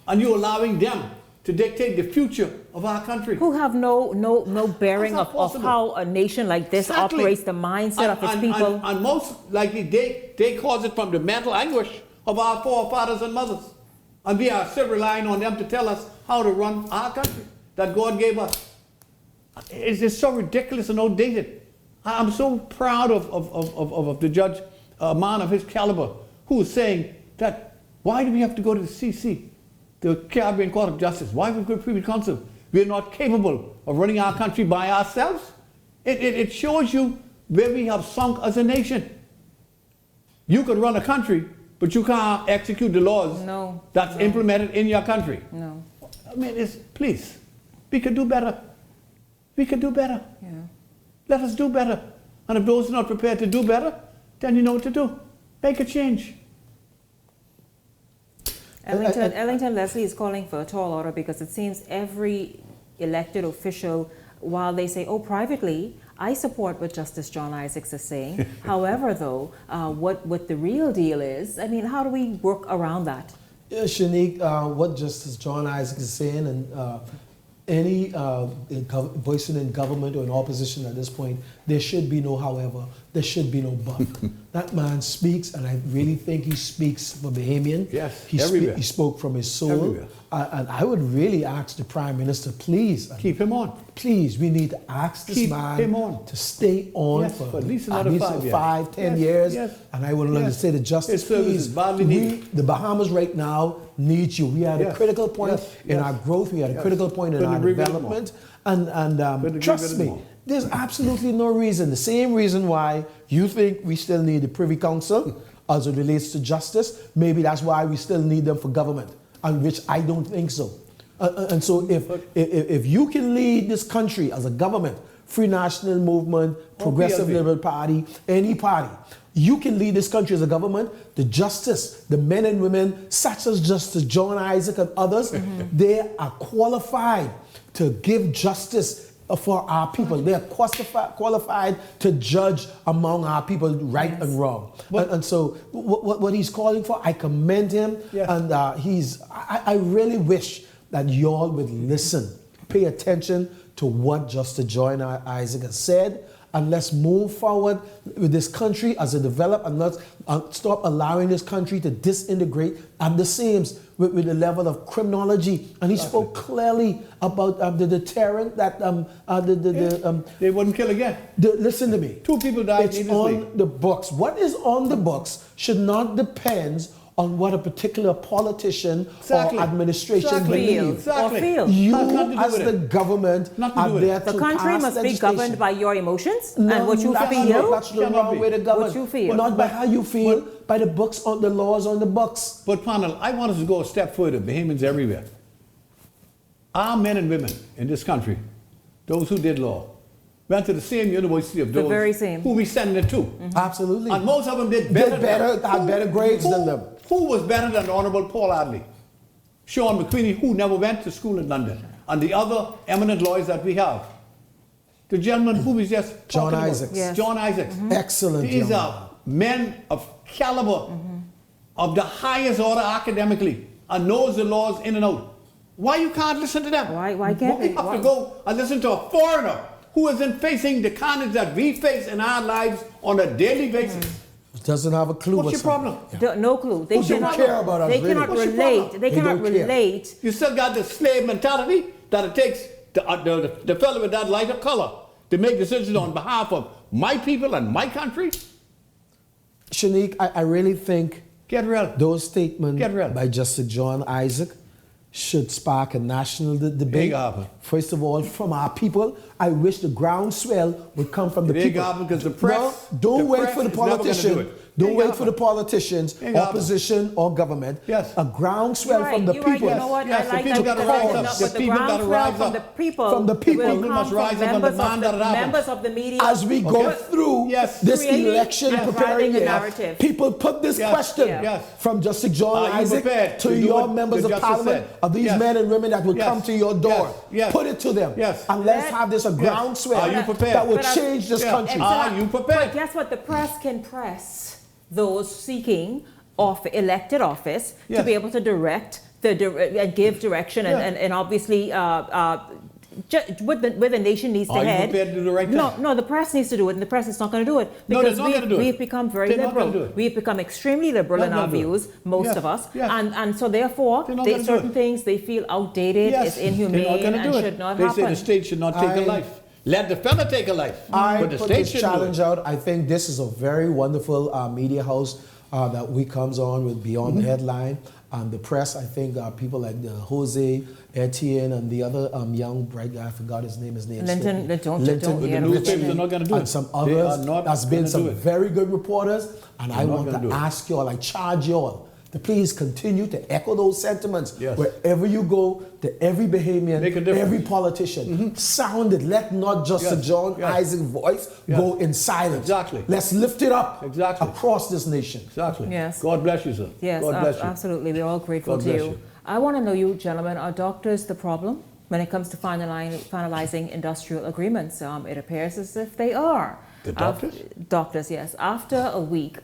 And you're allowing them to dictate the future of our country. Who have no bearing of how a nation like this operates, the mindset of its people. And most likely they cause it from the mental anguish of our forefathers and mothers. And we are still relying on them to tell us how to run our country that God gave us. It's just so ridiculous and outdated. I'm so proud of the judge, a man of his caliber, who is saying that why do we have to go to the CC, the Caribbean Court of Justice? Why we go to the Privy Council? We're not capable of running our country by ourselves. It shows you where we have sunk as a nation. You could run a country but you can't execute the laws that's implemented in your country. No. I mean, please, we could do better. We could do better. Yeah. Let us do better. And if those are not prepared to do better, then you know what to do. Make a change. Ellington Leslie is calling for a tall order because it seems every elected official, while they say, oh, privately, I support what Justice John Isaacs is saying. However, though, what the real deal is, I mean, how do we work around that? Yeah, Shanique, what Justice John Isaacs is saying, and any voicing in government or in opposition at this point, there should be no however, there should be no but. That man speaks, and I really think he speaks for Bahamian. Yes, he spoke from his soul. And I would really ask the Prime Minister, please. Keep him on. Please, we need to ask this man to stay on for at least another 5, 10 years. Yes. And I would like to say to Justice, His service is badly needed. The Bahamas right now needs you. We are at a critical point in our growth. We are at a critical point in our development. And trust me, there's absolutely no reason, the same reason why you think we still need the Privy Council as it relates to justice. Maybe that's why we still need them for government, and which I don't think so. And so if you can lead this country as a government, Free National Movement, Progressive Liberal Party, any party, you can lead this country as a government. The justice, the men and women such as Justice John Isaac and others, they are qualified to give justice for our people. They are qualified to judge among our people right and wrong. And so what he's calling for, I commend him. And I really wish that y'all would listen, pay attention to what Justice John Isaac has said, and let's move forward with this country as it develops, and let's stop allowing this country to disintegrate at the seams with the level of criminology. And he spoke clearly about the deterrent that they wouldn't kill again. Listen to me. 2 people died. It's on the books. What is on the books should not depend on what a particular politician or administration believes. You, as the government, are there to the country must be governed by your emotions and what you feel. That's the wrong way to govern. What you feel. Not by how you feel, by the books, on the laws on the books. But panel, I want us to go a step further. Bahamians everywhere. Our men and women in this country, those who did law, went to the same university of those who we sending it to. Absolutely. And most of them had better grades than them. Who was better than Honorable Paul Adley? Sean McQueenie, who never went to school in London. And the other eminent lawyers that we have. The gentleman who was just John Isaacs. Yes. John Isaacs. Excellent. These are men of caliber, of the highest order academically, and knows the laws in and out. Why you can't listen to them? Why can't they? You have to go and listen to a foreigner who isn't facing the carnage that we face in our lives on a daily basis. Doesn't have a clue. What's your problem? No clue. They don't care about us. They cannot relate. They cannot relate. You still got the slave mentality that it takes the fellow with that lighter color to make decisions on behalf of my people and my country. Shanique, I really think those statements by Justice John Isaac should spark a national debate. First of all, from our people. I wish the groundswell would come from the people. Because the press, don't wait for the politicians. Don't wait for the politicians, opposition or government. Yes. A groundswell from the people. You know what? Yes, I like the people got to rise up. The people got to rise up. From the people. People must rise up and demand that it happens. Members of the media. As we go through this election preparing year, people put this question from Justice John Isaac to your members of parliament, of these men and women that will come to your door. Put it to them. And let's have this a groundswell that will change this country. Are you prepared? But guess what? The press can press those seeking elected office to be able to direct and give direction and obviously what the nation needs to head. Are you prepared to do the right thing? No, the press needs to do it, and the press is not going to do it because we've become very liberal. We've become extremely liberal in our views, most of us, and so therefore certain things they feel outdated, it's inhumane, and should not happen. They say the state should not take a life. Let the fella take a life. I but the put state this challenge out. I think this is a very wonderful media house. that week comes on with Beyond the Headline. And the press, I think people like Jose, Etienne, and the other young bright guy, I forgot his name. Linton, But the newspapers are not going to do it. And some They are others. not There's been gonna some do it. very good reporters. And I They're not want gonna do to it. ask y'all, I charge y'all to please continue to echo those sentiments. Yes. Wherever you go, to every Bahamian, Make a difference. every politician, sound it. Let not just the Yes. John Yes. Isaac voice Yes. go in silence. Exactly. Let's lift it up Exactly. across this nation. Exactly. Yes. God bless you, sir. Yes, God bless you. absolutely. We're all grateful God to bless you. you. I want to know, you gentlemen, are doctors the problem when it comes to finalizing industrial agreements? It appears as if they are. The doctors? Doctors, yes. After a week,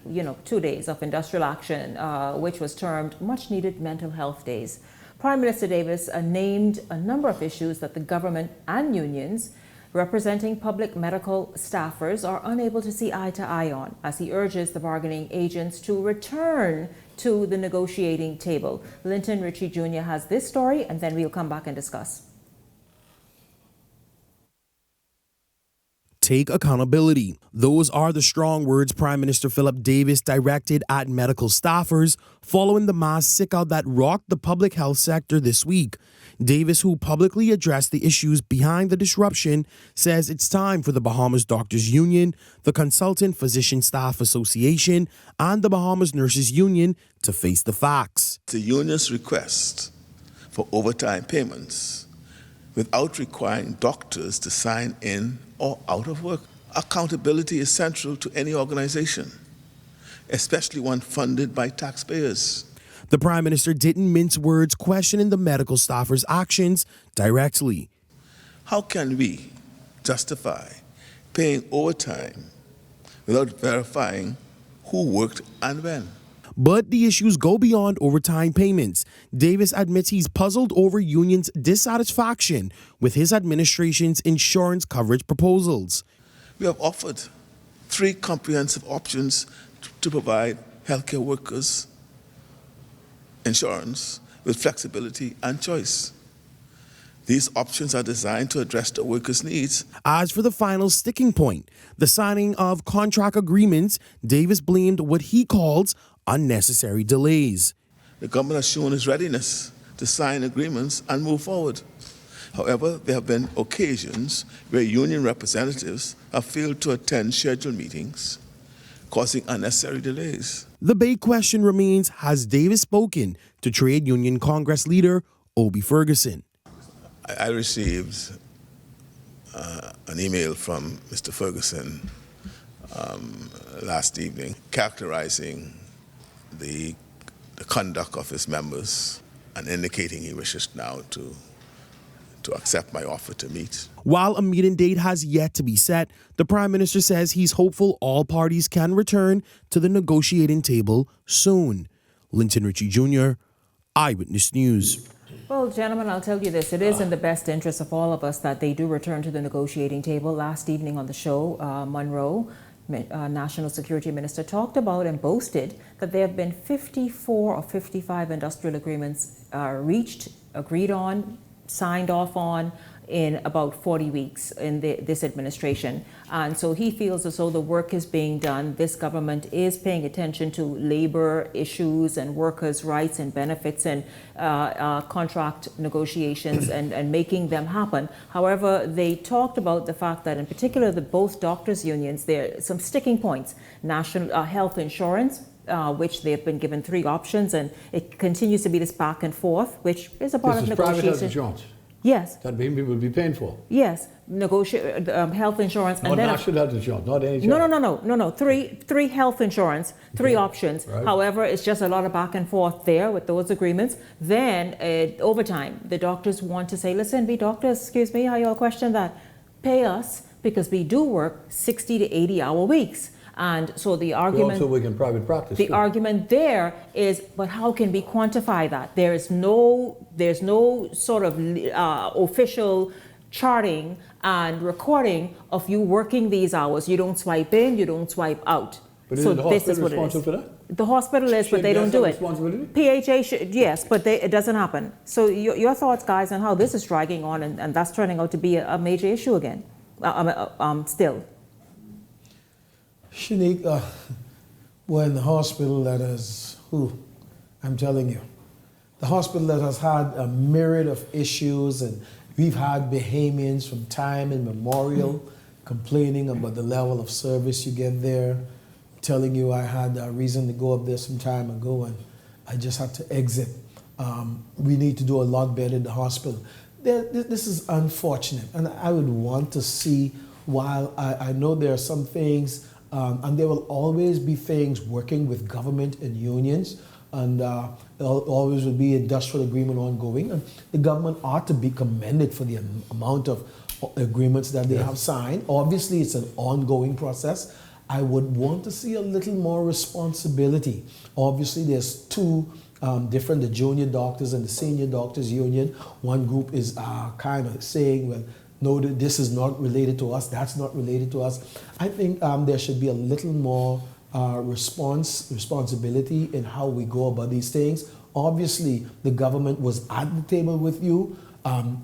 2 days of industrial action, which was termed much needed mental health days, Prime Minister Davis named a number of issues that the government and unions representing public medical staffers are unable to see eye to eye on, as he urges the bargaining agents to return to the negotiating table. Linton Ritchie Jr. has this story, and then we'll come back and discuss. Take accountability. Those are the strong words Prime Minister Philip Davis directed at medical staffers following the mass sickout that rocked the public health sector this week. Davis, who publicly addressed the issues behind the disruption, says it's time for the Bahamas Doctors Union, the Consultant Physician Staff Association, and the Bahamas Nurses Union to face the facts. The union's request for overtime payments without requiring doctors to sign in or out of work. Accountability is central to any organization, especially one funded by taxpayers. The Prime Minister didn't mince words, questioning the medical staffers' actions directly. How can we justify paying overtime without verifying who worked and when? But the issues go beyond overtime payments. Davis admits he's puzzled over unions' dissatisfaction with his administration's insurance coverage proposals. We have offered 3 comprehensive options to provide healthcare workers insurance with flexibility and choice. These options are designed to address the workers' needs. As for the final sticking point, the signing of contract agreements, Davis blamed what he calls unnecessary delays. The government has shown its readiness to sign agreements and move forward. However, there have been occasions where union representatives have failed to attend scheduled meetings, causing unnecessary delays. The big question remains, has Davis spoken to Trade Union Congress leader Obie Ferguson? I received an email from Mr. Ferguson last evening characterizing the conduct of his members and indicating he wishes now to accept my offer to meet. While a meeting date has yet to be set, the Prime Minister says he's hopeful all parties can return to the negotiating table soon. Linton Ritchie Jr., Eyewitness News. Well, gentlemen, I'll tell you this. It is in the best interest of all of us that they do return to the negotiating table. Last evening on the show, Monroe, National Security Minister, talked about and boasted that there have been 54 or 55 industrial agreements reached, agreed on, signed off on in about 40 weeks in this administration. And so he feels as though the work is being done. This government is paying attention to labor issues and workers' rights and benefits and contract negotiations and making them happen. However, they talked about the fact that in particular both doctors' unions, there are some sticking points. National health insurance, which they've been given 3 options, and it continues to be this back and forth, which is a part of This is private negotiation. health insurance. Yes. That people will be paying for. Yes. Health insurance. Not and then national health insurance, not any No. Three health insurance, 3 options. Right. However, it's just a lot of back and forth there with those agreements. Then overtime, the doctors want to say, listen, we doctors, excuse me, how y'all question that? Pay us because we do work 60 to 80 hour weeks. And so the argument, also work in private practice. the argument there is, but how can we quantify that? There's no sort of official charting and recording of you working these hours. You don't swipe in, you don't swipe out. But so isn't the this hospital is what it is. responsible for that? The hospital is, but they don't do it. PHA should, yes, but it doesn't happen. So your thoughts, guys, on how this is dragging on and that's turning out to be a major issue again, still. Shanique, We're in the hospital that is, I'm telling you, the hospital that has had a myriad of issues, and we've had Bahamians from time immemorial complaining about the level of service you get there. I'm telling you, I had a reason to go up there some time ago, and I just had to exit. We need to do a lot better in the hospital. This is unfortunate, and I would want to see, while I know there are some things, and there will always be things working with government and unions, and there always will be industrial agreement ongoing, and the government ought to be commended for the amount of agreements that they have signed. Obviously, it's an ongoing process. I would want to see a little more responsibility. Obviously, there's two different, the junior doctors and the senior doctors union. One group is kind of saying, well, no, this is not related to us, that's not related to us. I think there should be a little more responsibility in how we go about these things. Obviously, the government was at the table with you.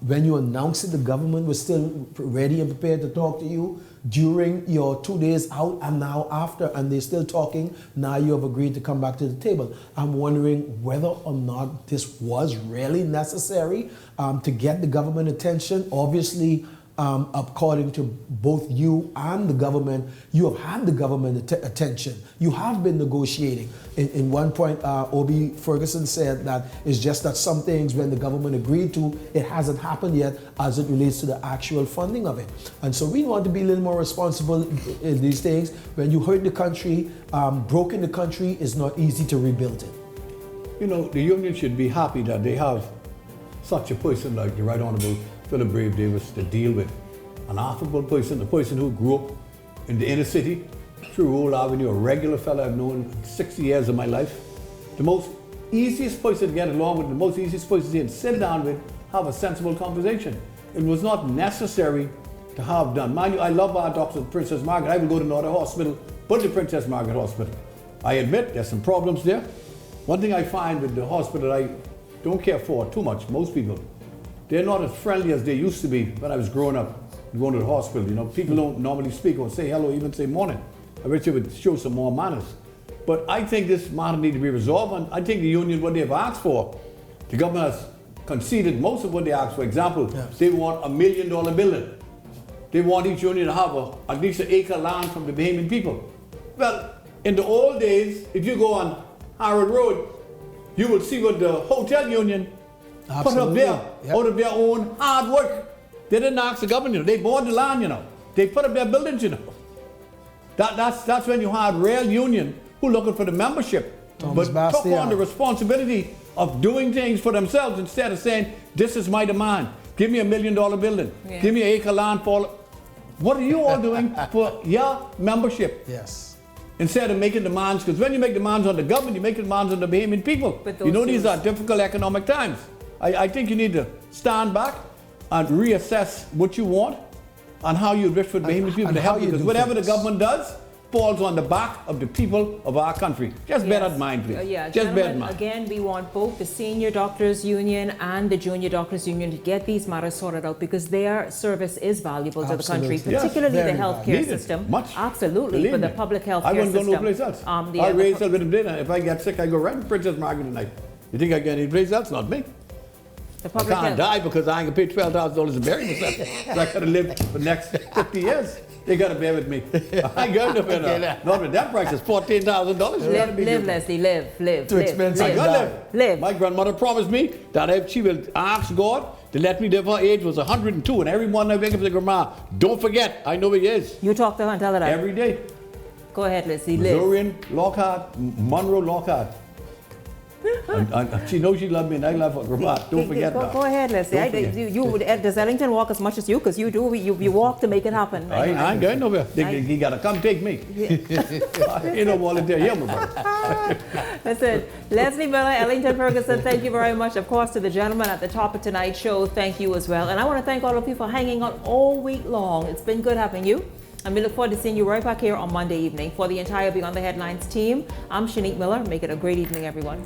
When you announced it, the government was still ready and prepared to talk to you during your 2 days out and now after, and they're still talking. Now you have agreed to come back to the table. I'm wondering whether or not this was really necessary to get the government attention. Obviously, according to both you and the government, you have had the government attention. You have been negotiating. In one point, O.B. Ferguson said that it's just that some things, when the government agreed to, it hasn't happened yet as it relates to the actual funding of it. And so we want to be a little more responsible in these things. When you hurt the country, broken the country, is not easy to rebuild it. You know, the union should be happy that they have such a person like the Right Honourable Philip Brave Davis to deal with. An affable person, a person who grew up in the inner city, through Roll Avenue, a regular fellow I've known 60 years of my life. The most easiest person to get along with, the most easiest person to sit down with, have a sensible conversation. It was not necessary to have done. Mind you, I love our doctors at Princess Margaret. I will go to another hospital, but the Princess Margaret Hospital. I admit there's some problems there. One thing I find with the hospital I don't care for too much, most people, they're not as friendly as they used to be when I was growing up, going to the hospital. You know, people don't normally speak or say hello, even say morning. I wish they would show some more manners. But I think this matter needs to be resolved, and I think the union, what they've asked for, the government has conceded most of what they asked for. Example, they want $1 million building. They want each union to have at least an acre land from the Bahamian people. Well, in the old days, if you go on Harold Road, you will see what the hotel union put up there out of their own hard work. They didn't ask the government, you know. They bought the land, you know. They put up their buildings, you know. That's when you had real union who looking for the membership, but took on the responsibility of doing things for themselves instead of saying, this is my demand. Give me $1 million building. Yeah. Give me an acre land for... What are you all doing for your membership? Yes. Instead of making demands, because when you make demands on the government, you make demands on the Bahamian people. You know, these are difficult economic times. I think you need to stand back and reassess what you want and how you wish for the Bahamian people to help you, because whatever the government does falls on the back of the people of our country. Just bear that in mind, please. Just bear in mind. Again, we want both the Senior Doctors Union and the Junior Doctors Union to get these matters sorted out, because their service is valuable to the country, particularly the healthcare system. Absolutely, for the public healthcare system. I wouldn't go no place else. I'll raise a little bit. If I get sick, I go right to Princess Margaret tonight. You think I get any place else? Not me. I can't die because I ain't gonna pay $12,000 to bury myself. So I gotta live for the next 50 years. They gotta bear with me. I ain't going to pay not with that price. It's $14,000. Live, Leslie, live. Too expensive. I gotta live. My grandmother promised me that if she will ask God to let me live, her age was 102, and every morning I wake up to Grandma, don't forget, I know where he is. You talk to her and tell her that. Every day. Go ahead, Leslie, live. Missourian, Lockhart, Monroe, Lockhart. And she knows she loves me, and I love her. Don't forget that. Go ahead, Leslie. Does Ellington walk as much as you? Because you do. You walk to make it happen. I ain't going nowhere. He got to come take me. You know, volunteer here, my brother. Listen, Leslie Miller, Ellington Ferguson, thank you very much. Of course, to the gentleman at the top of tonight's show, thank you as well. And I want to thank all of you for hanging on all week long. It's been good having you. And we look forward to seeing you right back here on Monday evening. For the entire Beyond the Headlines team, I'm Shanique Miller. Make it a great evening, everyone.